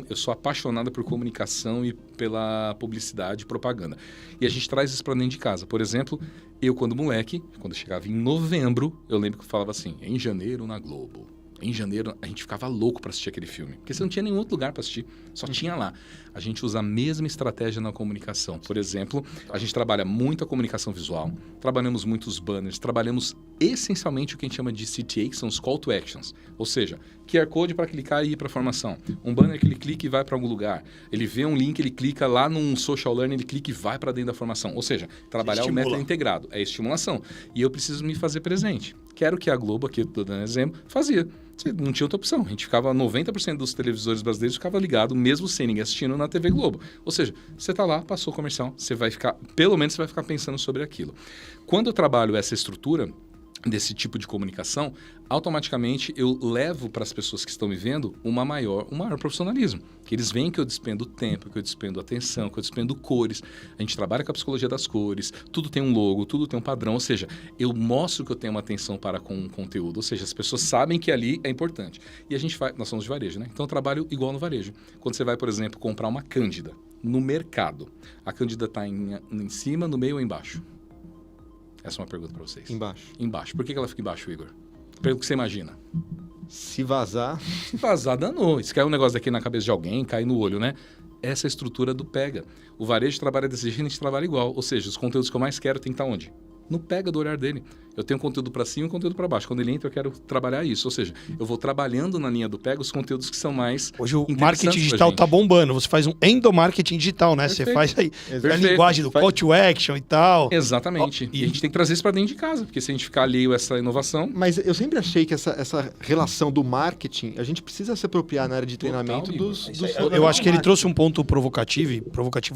eu sou apaixonada por comunicação e pela publicidade e propaganda. E a gente traz isso para dentro de casa. Por exemplo, eu quando moleque, quando chegava em novembro, eu lembro que eu falava assim, em janeiro na Globo. Em janeiro, a gente ficava louco para assistir aquele filme. Porque você não tinha nenhum outro lugar para assistir. Só tinha lá. A gente usa a mesma estratégia na comunicação. Por exemplo, a gente trabalha muito a comunicação visual. Trabalhamos muito os banners. Trabalhamos essencialmente o que a gente chama de CTA, que são os Call to Actions. Ou seja, QR Code para clicar e ir para a formação. Um banner que ele clica e vai para algum lugar. Ele vê um link, ele clica lá num social learning, ele clica e vai para dentro da formação. Ou seja, trabalhar o método integrado. É estimulação. E eu preciso me fazer presente. Quero que a Globo, aqui estou dando exemplo, fazia. Você não tinha outra opção. A gente ficava, 90% dos televisores brasileiros ficava ligado, mesmo sem ninguém assistindo, na TV Globo. Ou seja, você está lá, passou o comercial, você vai ficar, pelo menos você vai ficar pensando sobre aquilo. Quando eu trabalho essa estrutura desse tipo de comunicação, automaticamente eu levo para as pessoas que estão me vendo um maior profissionalismo. Que eles veem que eu despendo tempo, que eu despendo atenção, que eu despendo cores. A gente trabalha com a psicologia das cores, tudo tem um logo, tudo tem um padrão. Ou seja, eu mostro que eu tenho uma atenção para com o conteúdo. Ou seja, as pessoas sabem que ali é importante. E a gente nós somos de varejo, né? Então eu trabalho igual no varejo. Quando você vai, por exemplo, comprar uma Cândida no mercado, a Cândida está em cima, no meio ou embaixo? Essa é uma pergunta para vocês.
Embaixo.
Embaixo. Por que ela fica embaixo, Igor? Pelo que você imagina.
Se vazar...
Se vazar, danou. Se cair um negócio daqui na cabeça de alguém, cair no olho, né? Essa é a estrutura do Pega. O varejo trabalha desse jeito, a gente trabalha igual. Ou seja, os conteúdos que eu mais quero tem que estar onde? No Pega do olhar dele. Eu tenho conteúdo para cima e conteúdo para baixo. Quando ele entra, eu quero trabalhar isso. Ou seja, eu vou trabalhando na linha do Pega os conteúdos que são mais...
Hoje o marketing digital tá bombando. Você faz um endomarketing digital, né? Perfeito. Você faz aí a linguagem do call to action e tal.
Exatamente. E a gente tem que trazer isso para dentro de casa. Porque se a gente ficar alheio a essa inovação...
Mas eu sempre achei que essa relação do marketing, a gente precisa se apropriar na área de treinamento dos
eu acho que ele trouxe um ponto provocativo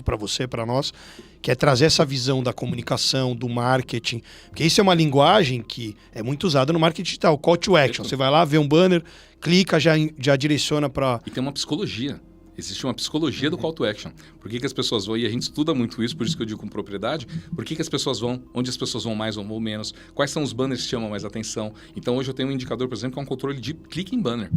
para você, para nós, que é trazer essa visão da comunicação, do marketing. Porque isso é uma linguagem que é muito usada no marketing digital, call to action. Você vai lá, vê um banner, clica, já direciona para...
E tem uma psicologia. Existe uma psicologia do call to action. Por que as pessoas vão, e a gente estuda muito isso, por isso que eu digo com propriedade, por que as pessoas vão, onde as pessoas vão mais ou vão menos, quais são os banners que chamam mais atenção. Então hoje eu tenho um indicador, por exemplo, que é um controle de clique em banner.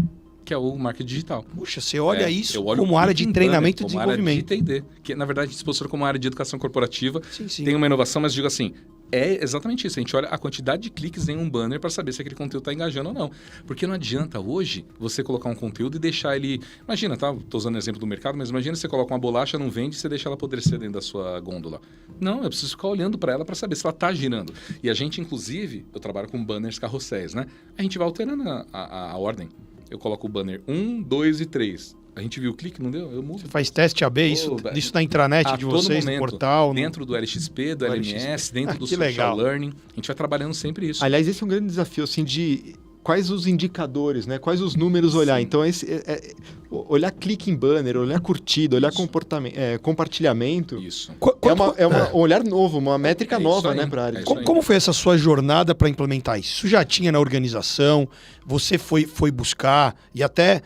que é o marketing digital.
Puxa, você olha isso
eu olho
como área de
Clicking
treinamento e
Banner, como
desenvolvimento.
área de T&D, que na verdade a gente se posiciona como área de educação corporativa.
Sim.
Tem uma inovação, mas digo assim, é exatamente isso. A gente olha a quantidade de cliques em um banner para saber se aquele conteúdo está engajando ou não. Porque não adianta hoje você colocar um conteúdo e deixar ele... Imagina, tá? Estou usando o exemplo do mercado, mas imagina você coloca uma bolacha, não vende e você deixa ela apodrecer dentro da sua gôndola. Não, eu preciso ficar olhando para ela para saber se ela está girando. E a gente, inclusive, eu trabalho com banners carrosséis, né? A gente vai alterando a ordem. Eu coloco o banner 1, 2 e 3. A gente viu o clique, não deu? Eu mudo.
Você faz teste AB, isso na intranet de vocês, no portal?
Dentro do LXP, do LMS, dentro do
legal.
Social Learning. A gente vai trabalhando sempre isso.
Aliás, esse é um grande desafio, assim, de quais os indicadores, né? Quais os números olhar. Sim. Então, olhar clique em banner, olhar curtida, olhar compartilhamento.
Isso.
É um olhar novo, uma métrica nova, né, para a área.
Como foi essa sua jornada para implementar isso? Isso já tinha na organização? Você foi buscar e até...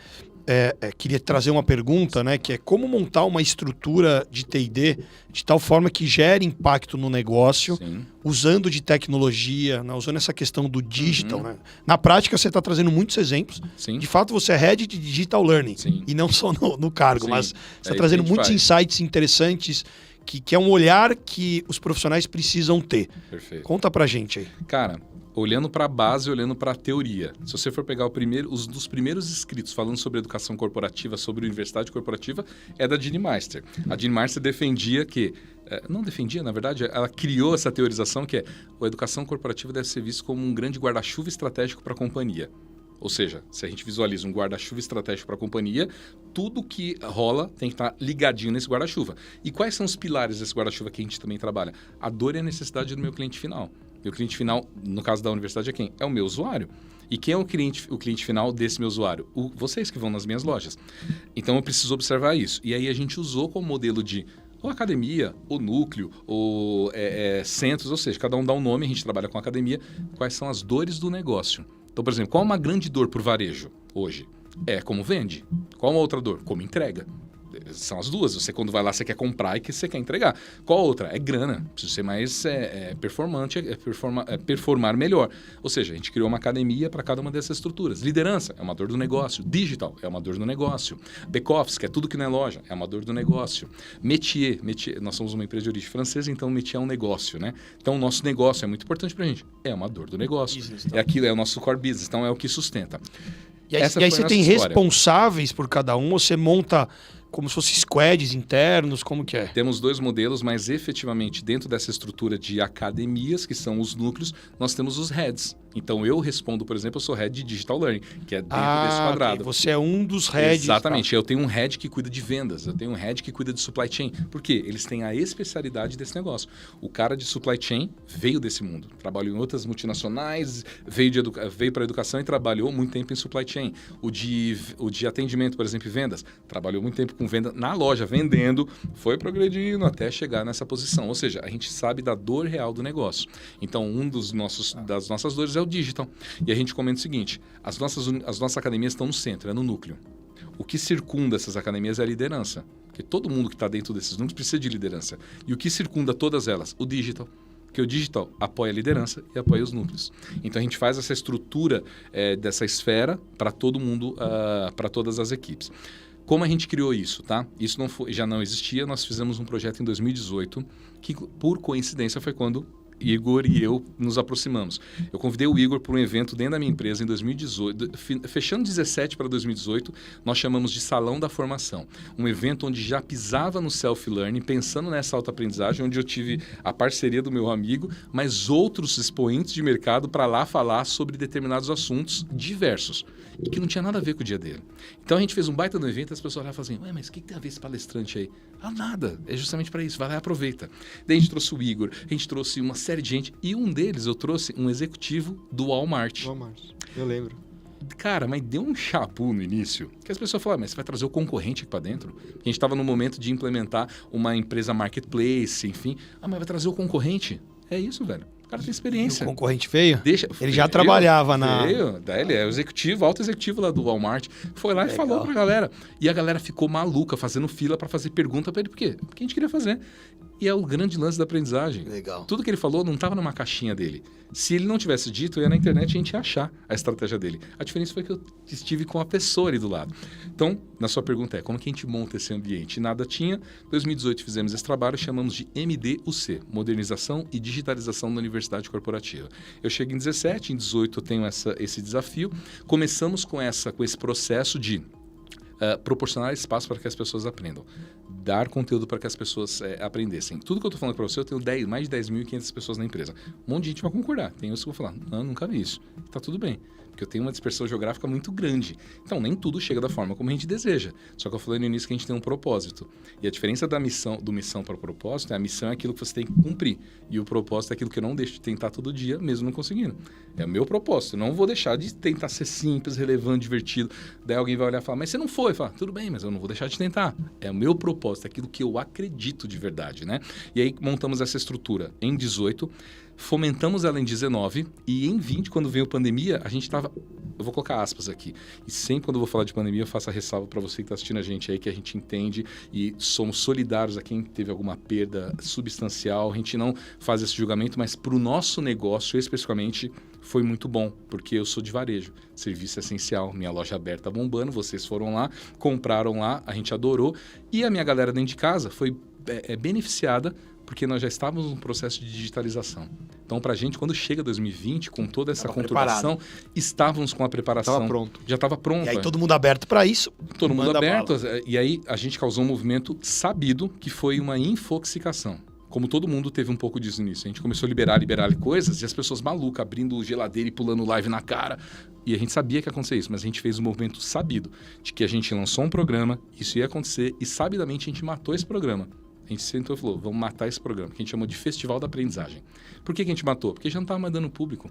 queria trazer uma pergunta, né, que é como montar uma estrutura de T&D de tal forma que gere impacto no negócio,
Sim.
usando de tecnologia, né, usando essa questão do digital. Né? Na prática, você está trazendo muitos exemplos.
Sim.
De fato, você é head de Digital Learning,
Sim.
e não só no cargo,
Sim.
mas você está trazendo muitos insights interessantes, que é um olhar que os profissionais precisam ter.
Perfeito.
Conta pra gente aí.
Cara, olhando para a base, olhando para a teoria. Se você for pegar os dos primeiros escritos falando sobre educação corporativa, sobre universidade corporativa, é da Jeanne Meister. A Jeanne Meister defendia que... não defendia, na verdade, ela criou essa teorização que a educação corporativa deve ser vista como um grande guarda-chuva estratégico para a companhia. Ou seja, se a gente visualiza um guarda-chuva estratégico para a companhia, tudo que rola tem que estar ligadinho nesse guarda-chuva. E quais são os pilares desse guarda-chuva que a gente também trabalha? A dor e a necessidade do meu cliente final. E o cliente final, no caso da universidade, é quem? É o meu usuário. E quem é o cliente final desse meu usuário? Vocês que vão nas minhas lojas. Então, eu preciso observar isso. E aí, a gente usou como modelo de ou academia, ou núcleo, ou centros, ou seja, cada um dá um nome, a gente trabalha com academia. Quais são as dores do negócio? Então, por exemplo, qual é uma grande dor para o varejo hoje? É como vende. Qual uma outra dor? Como entrega. São as duas. Você, quando vai lá, você quer comprar e que você quer entregar. Qual outra? É grana. Precisa ser mais performante, performar melhor. Ou seja, a gente criou uma academia para cada uma dessas estruturas. Liderança é uma dor do negócio. Digital é uma dor do negócio. Back-office, que é tudo que não é loja, é uma dor do negócio. Métier, nós somos uma empresa de origem francesa, então métier é um negócio, né? Então, o nosso negócio é muito importante para a gente. É uma dor do negócio. Business, então. Aquilo é o nosso core business, então é o que sustenta.
E aí você tem responsáveis por cada um, ou você monta... como se fossem squads internos, como que é?
Temos 2 modelos, mas efetivamente dentro dessa estrutura de academias, que são os núcleos, nós temos os heads. Então eu respondo, por exemplo, eu sou head de Digital Learning, que é dentro desse quadrado.
Okay. Você é um dos heads.
Exatamente. Tá? Eu tenho um head que cuida de vendas, eu tenho um head que cuida de supply chain. Por quê? Eles têm a especialidade desse negócio. O cara de supply chain veio desse mundo, trabalhou em outras multinacionais, veio para a educação e trabalhou muito tempo em supply chain. O de atendimento, por exemplo, das, trabalhou muito tempo com venda na loja, vendendo, foi progredindo até chegar nessa posição. Ou seja, a gente sabe da dor real do negócio. Então, das nossas dores é o digital. E a gente comenta o seguinte, as nossas academias estão no centro, é no núcleo. O que circunda essas academias é a liderança. Porque todo mundo que está dentro desses núcleos precisa de liderança. E o que circunda todas elas? O digital. Porque o digital apoia a liderança e apoia os núcleos. Então, a gente faz essa estrutura dessa esfera para todo mundo, para todas as equipes. Como a gente criou isso, tá? Isso já não existia, nós fizemos um projeto em 2018, que por coincidência foi quando Igor e eu nos aproximamos. Eu convidei o Igor para um evento dentro da minha empresa em 2018, fechando 17 para 2018, nós chamamos de Salão da Formação. Um evento onde já pisava no self-learning, pensando nessa autoaprendizagem, onde eu tive a parceria do meu amigo, mas outros expoentes de mercado para lá falar sobre determinados assuntos diversos. E que não tinha nada a ver com o dia dele. Então a gente fez um baita no evento e as pessoas lá falavam assim, ué, mas o que tem a ver esse palestrante aí? Ah, nada, é justamente para isso, vai lá e aproveita. Daí a gente trouxe o Igor, a gente trouxe uma série de gente, e um deles eu trouxe um executivo do Walmart.
Walmart, eu lembro.
Cara, mas deu um chabu no início, que as pessoas falaram, mas você vai trazer o concorrente aqui para dentro? A gente estava no momento de implementar uma empresa marketplace, enfim. Ah, mas vai trazer o concorrente? É isso, velho. O cara tem experiência.
E o concorrente veio? Ele já
veio,
trabalhava na...
Veio. Daí ele é o executivo, alto executivo lá do Walmart. Foi lá e falou pra galera. E a galera ficou maluca, fazendo fila para fazer pergunta para ele. Por quê? Porque a gente queria fazer. E é o grande lance da aprendizagem.
Legal.
Tudo que ele falou não estava numa caixinha dele. Se ele não tivesse dito, ia na internet a gente ia achar a estratégia dele. A diferença foi que eu estive com a pessoa ali do lado. Então, na sua pergunta é, como que a gente monta esse ambiente? Nada tinha. Em 2018 fizemos esse trabalho, chamamos de MDUC, Modernização e Digitalização da Universidade Corporativa. Eu chego em 17, em 18 eu tenho esse desafio. Começamos com esse processo de proporcionar espaço para que as pessoas aprendam. Dar conteúdo para que as pessoas aprendessem. Tudo que eu estou falando para você, eu tenho mais de 10.500 pessoas na empresa. Um monte de gente vai concordar. Tem uns que vão falar, não, nunca vi isso. Está tudo bem. Porque eu tenho uma dispersão geográfica muito grande. Então, nem tudo chega da forma como a gente deseja. Só que eu falei no início que a gente tem um propósito. E a diferença do missão para o propósito é a missão é aquilo que você tem que cumprir. E o propósito é aquilo que eu não deixo de tentar todo dia, mesmo não conseguindo. É o meu propósito. Eu não vou deixar de tentar ser simples, relevante, divertido. Daí alguém vai olhar e falar, mas você não foi. Fala, tudo bem, mas eu não vou deixar de tentar. É o meu propósito, é aquilo que eu acredito de verdade, né? E aí montamos essa estrutura em 18, fomentamos ela em 19 e em 20, quando veio a pandemia, a gente estava... Eu vou colocar aspas aqui. E sempre quando eu vou falar de pandemia, eu faço a ressalva para você que está assistindo a gente aí, que a gente entende e somos solidários a quem teve alguma perda substancial. A gente não faz esse julgamento, mas para o nosso negócio, especificamente, foi muito bom, porque eu sou de varejo. Serviço essencial, minha loja aberta bombando, vocês foram lá, compraram lá, a gente adorou. E a minha galera dentro de casa foi beneficiada porque nós já estávamos num processo de digitalização. Então, para a gente, quando chega 2020, com toda essa conturbação, estávamos com a preparação.
Estava pronto.
Já estava pronto.
E aí todo mundo aberto para isso.
Todo mundo aberto. E aí a gente causou um movimento sabido, que foi uma infoxicação. Como todo mundo teve um pouco disso nisso. A gente começou a liberar coisas e as pessoas malucas, abrindo geladeira e pulando live na cara. E a gente sabia que ia acontecer isso, mas a gente fez um movimento sabido de que a gente lançou um programa, isso ia acontecer e sabidamente a gente matou esse programa. A gente sentou e falou, vamos matar esse programa, que a gente chamou de Festival da Aprendizagem. Por que a gente matou? Porque já não estava mais dando público.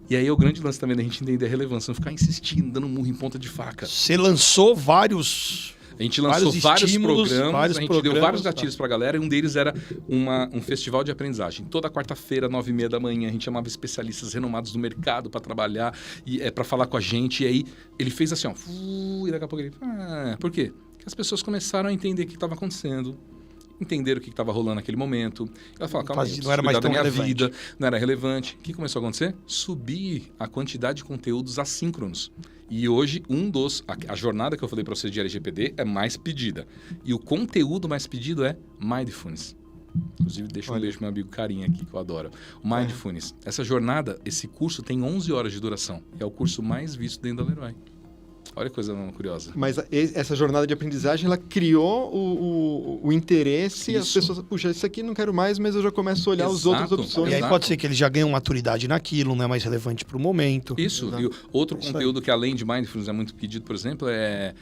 E aí é o grande lance também da gente entender a relevância, não ficar insistindo, dando murro em ponta de faca.
Você lançou vários...
A gente lançou vários programas, a gente deu vários gatilhos
tá.
para a galera e um deles era um festival de aprendizagem. Toda quarta-feira, 9h30 da manhã, a gente chamava especialistas renomados do mercado para trabalhar e para falar com a gente. E aí ele fez assim, ó, e daqui a pouco ele... por quê? Porque as pessoas começaram a entender o que estava acontecendo. Entenderam o que estava rolando naquele momento. Ela falou, calma aí,
não era mais tão relevante.
Não era relevante. O que começou a acontecer? Subir a quantidade de conteúdos assíncronos. E hoje, a jornada que eu falei para vocês de LGPD é mais pedida. E o conteúdo mais pedido é Mindfulness. Inclusive, deixa um beijo pro meu amigo Carinha aqui, que eu adoro. O Mindfulness. Essa jornada, esse curso tem 11 horas de duração. É o curso mais visto dentro da Leroy. Olha que coisa curiosa.
Mas essa jornada de aprendizagem, ela criou o interesse e as pessoas... Puxa, isso aqui não quero mais, mas eu já começo a olhar as outras opções.
E aí pode ser que eles já ganham maturidade naquilo, não é mais relevante para o momento.
Isso. E outro conteúdo que além de Mindfulness é muito pedido, por exemplo, é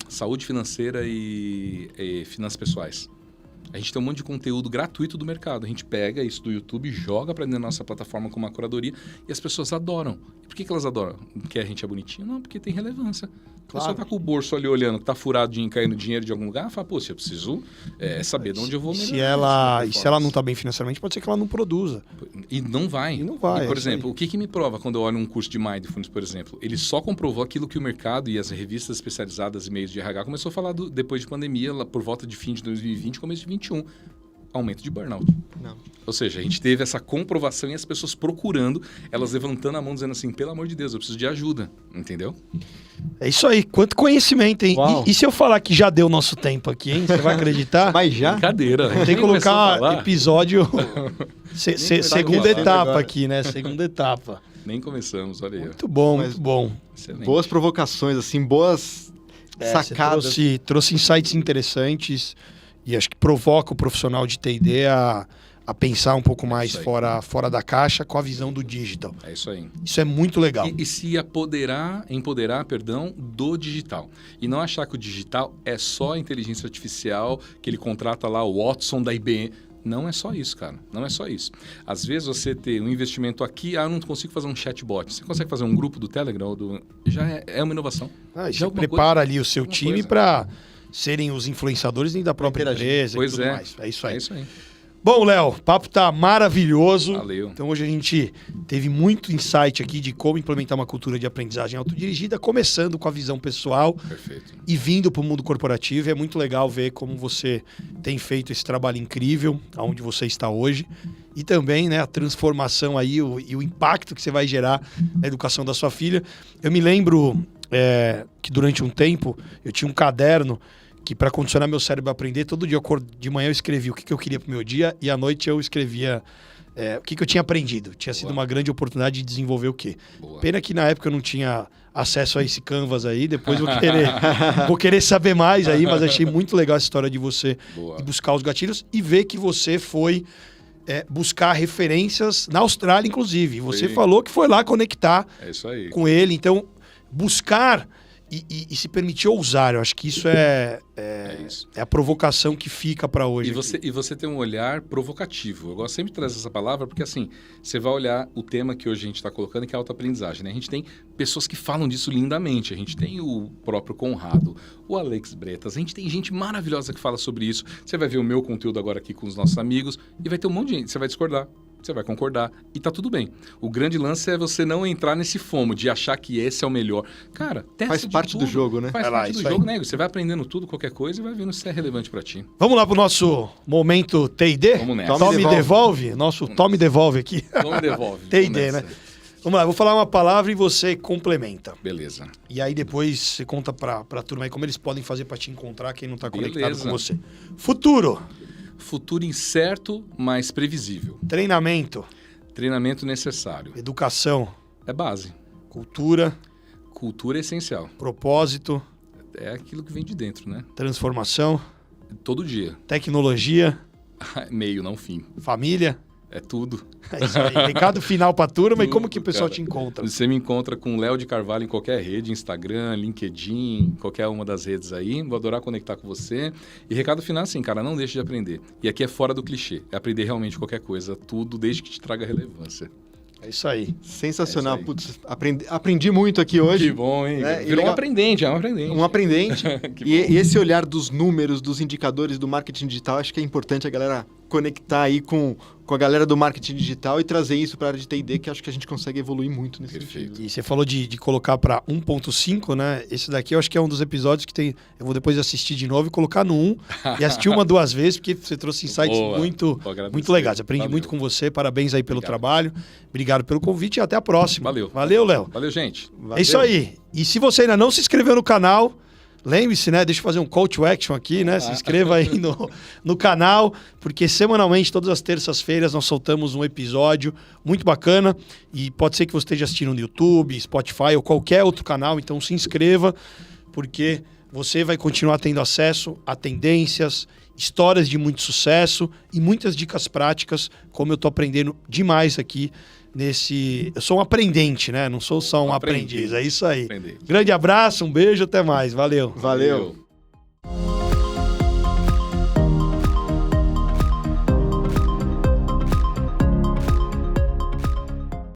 saúde financeira e finanças pessoais. A gente tem um monte de conteúdo gratuito do mercado. A gente pega isso do YouTube, joga para dentro da nossa plataforma com uma curadoria e as pessoas adoram. E por que elas adoram? Porque a gente é bonitinho? Não, porque tem relevância. A pessoa tá com o bolso ali olhando, que tá furado de caindo dinheiro de algum lugar, fala, pô, se eu preciso saber de onde eu vou melhorar.
Se ela não tá bem financeiramente, pode ser que ela não produza.
E não vai. E, por exemplo, o que me prova quando eu olho um curso de Mindfulness, por exemplo? Ele só comprovou aquilo que o mercado e as revistas especializadas e meios de RH começou a falar depois de pandemia, lá por volta de fim de 2020, começo de 2021. Aumento de burnout.
Não.
Ou seja, a gente teve essa comprovação e as pessoas procurando, elas levantando a mão dizendo assim, pelo amor de Deus, eu preciso de ajuda, entendeu?
É isso aí, quanto conhecimento, hein? E se eu falar que já deu nosso tempo aqui, hein? Você vai acreditar?
Mas já?
Brincadeira.
Tem que colocar episódio... segunda etapa aqui, né? Segunda etapa.
Nem começamos, olha aí.
Muito bom, muito bom.
Excelente.
Boas provocações, assim, boas sacadas.
Trouxe insights interessantes. E acho que provoca o profissional de T&D a pensar um pouco mais fora da caixa com a visão do digital.
É isso aí.
Isso é muito legal.
E se empoderar do digital. E não achar que o digital é só a inteligência artificial, que ele contrata lá o Watson da IBM. Não é só isso, cara. Não é só isso. Às vezes você ter um investimento aqui, eu não consigo fazer um chatbot. Você consegue fazer um grupo do Telegram? Já é uma inovação.
Você prepara ali o seu time para... serem os influenciadores dentro da própria empresa e tudo mais. É isso aí.
É isso aí.
Bom, Léo, o papo tá maravilhoso.
Valeu.
Então hoje a gente teve muito insight aqui de como implementar uma cultura de aprendizagem autodirigida, começando com a visão pessoal
Perfeito.
e vindo para o mundo corporativo. É muito legal ver como você tem feito esse trabalho incrível, aonde você está hoje. E também, né, a transformação aí e o impacto que você vai gerar na educação da sua filha. Eu me lembro que durante um tempo eu tinha um caderno que, para condicionar meu cérebro a aprender, todo dia de manhã eu escrevia o que eu queria pro meu dia e à noite eu escrevia o que eu tinha aprendido. Tinha sido uma grande oportunidade de desenvolver o quê?
Boa.
Pena que na época eu não tinha acesso a esse Canvas aí, depois vou querer saber mais aí, mas achei muito legal essa história de você
Boa.
ir buscar os gatilhos e ver que você foi buscar referências na Austrália, inclusive. Você
Sim.
falou que foi lá conectar
É isso aí.
com ele, então buscar e se permitir ousar, eu acho que isso é
isso.
a provocação que fica para hoje.
E você tem um olhar provocativo. Eu gosto sempre de trazer essa palavra porque, assim, você vai olhar o tema que hoje a gente está colocando, que é a autoaprendizagem, né? A gente tem pessoas que falam disso lindamente. A gente tem o próprio Conrado, o Alex Bretas. A gente tem gente maravilhosa que fala sobre isso. Você vai ver o meu conteúdo agora aqui com os nossos amigos e vai ter um monte de gente. Você vai discordar. Você vai concordar e tá tudo bem. O grande lance é você não entrar nesse fomo de achar que esse é o melhor. Cara, testa
Faz
de
parte
tudo.
do jogo, né?
Faz
Vai lá,
parte do
isso
jogo,
aí.
né? Você vai aprendendo tudo, qualquer coisa, e vai vendo se é relevante pra ti.
Vamos lá pro nosso momento T&D?
Vamos nessa.
Tome devolve. Nosso Tome devolve aqui.
Vamos devolve.
T&D,
Vamos
né?
nessa.
Vamos lá, eu vou falar uma palavra e você complementa.
Beleza.
E aí depois você conta pra turma aí como eles podem fazer pra te encontrar, quem não tá conectado
Beleza.
com você. Futuro,
Futuro incerto, mas previsível.
treinamento,
Treinamento necessário.
educação,
É base.
cultura,
Cultura é essencial.
propósito,
É aquilo que vem de dentro, né?
transformação,
Todo dia.
tecnologia,
Meio, não fim.
família.
É tudo.
É isso aí. Recado final pra turma e
Tudo,
como que o pessoal
cara.
te encontra?
Você me encontra com Léo de Carvalho em qualquer rede, Instagram, LinkedIn, qualquer uma das redes aí. Vou adorar conectar com você. E recado final assim, cara, não deixe de aprender. E aqui é fora do clichê. É aprender realmente qualquer coisa, tudo, desde que te traga relevância.
É isso aí.
Sensacional.
É isso aí.
Putz, aprendi muito aqui hoje.
Que bom, hein?
Né? E
Virou
legal.
um aprendente, é um aprendente.
Um aprendente.
Que
E esse olhar dos números, dos indicadores do marketing digital, acho que é importante a galera conectar aí com a galera do marketing digital e trazer isso para a área de T&D, que acho que a gente consegue evoluir muito nesse
Perfeito.
sentido.
E você falou de colocar para 1.5, né? Esse daqui eu acho que é um dos episódios que tem. Eu vou depois assistir de novo e colocar no 1 e assistir uma, duas vezes, porque você trouxe insights
Boa.
muito,
Vou agradecer.
muito legais. Aprendi
Valeu.
muito com você. Parabéns aí pelo
Obrigado.
trabalho. Obrigado pelo convite e até a próxima.
Valeu.
Valeu, Léo.
Valeu, gente.
É isso aí. E se você ainda não se inscreveu no canal, lembre-se, né? Deixa eu fazer um call to action aqui, né? Se inscreva aí no canal, porque semanalmente, todas as terças-feiras, nós soltamos um episódio muito bacana. E pode ser que você esteja assistindo no YouTube, Spotify ou qualquer outro canal, então se inscreva, porque você vai continuar tendo acesso a tendências, histórias de muito sucesso e muitas dicas práticas, como eu tô aprendendo demais aqui nesse... Eu sou um aprendente, né? Não sou só um aprendiz. É isso aí.
Aprendente.
Grande abraço, um beijo, até mais. Valeu.
Valeu.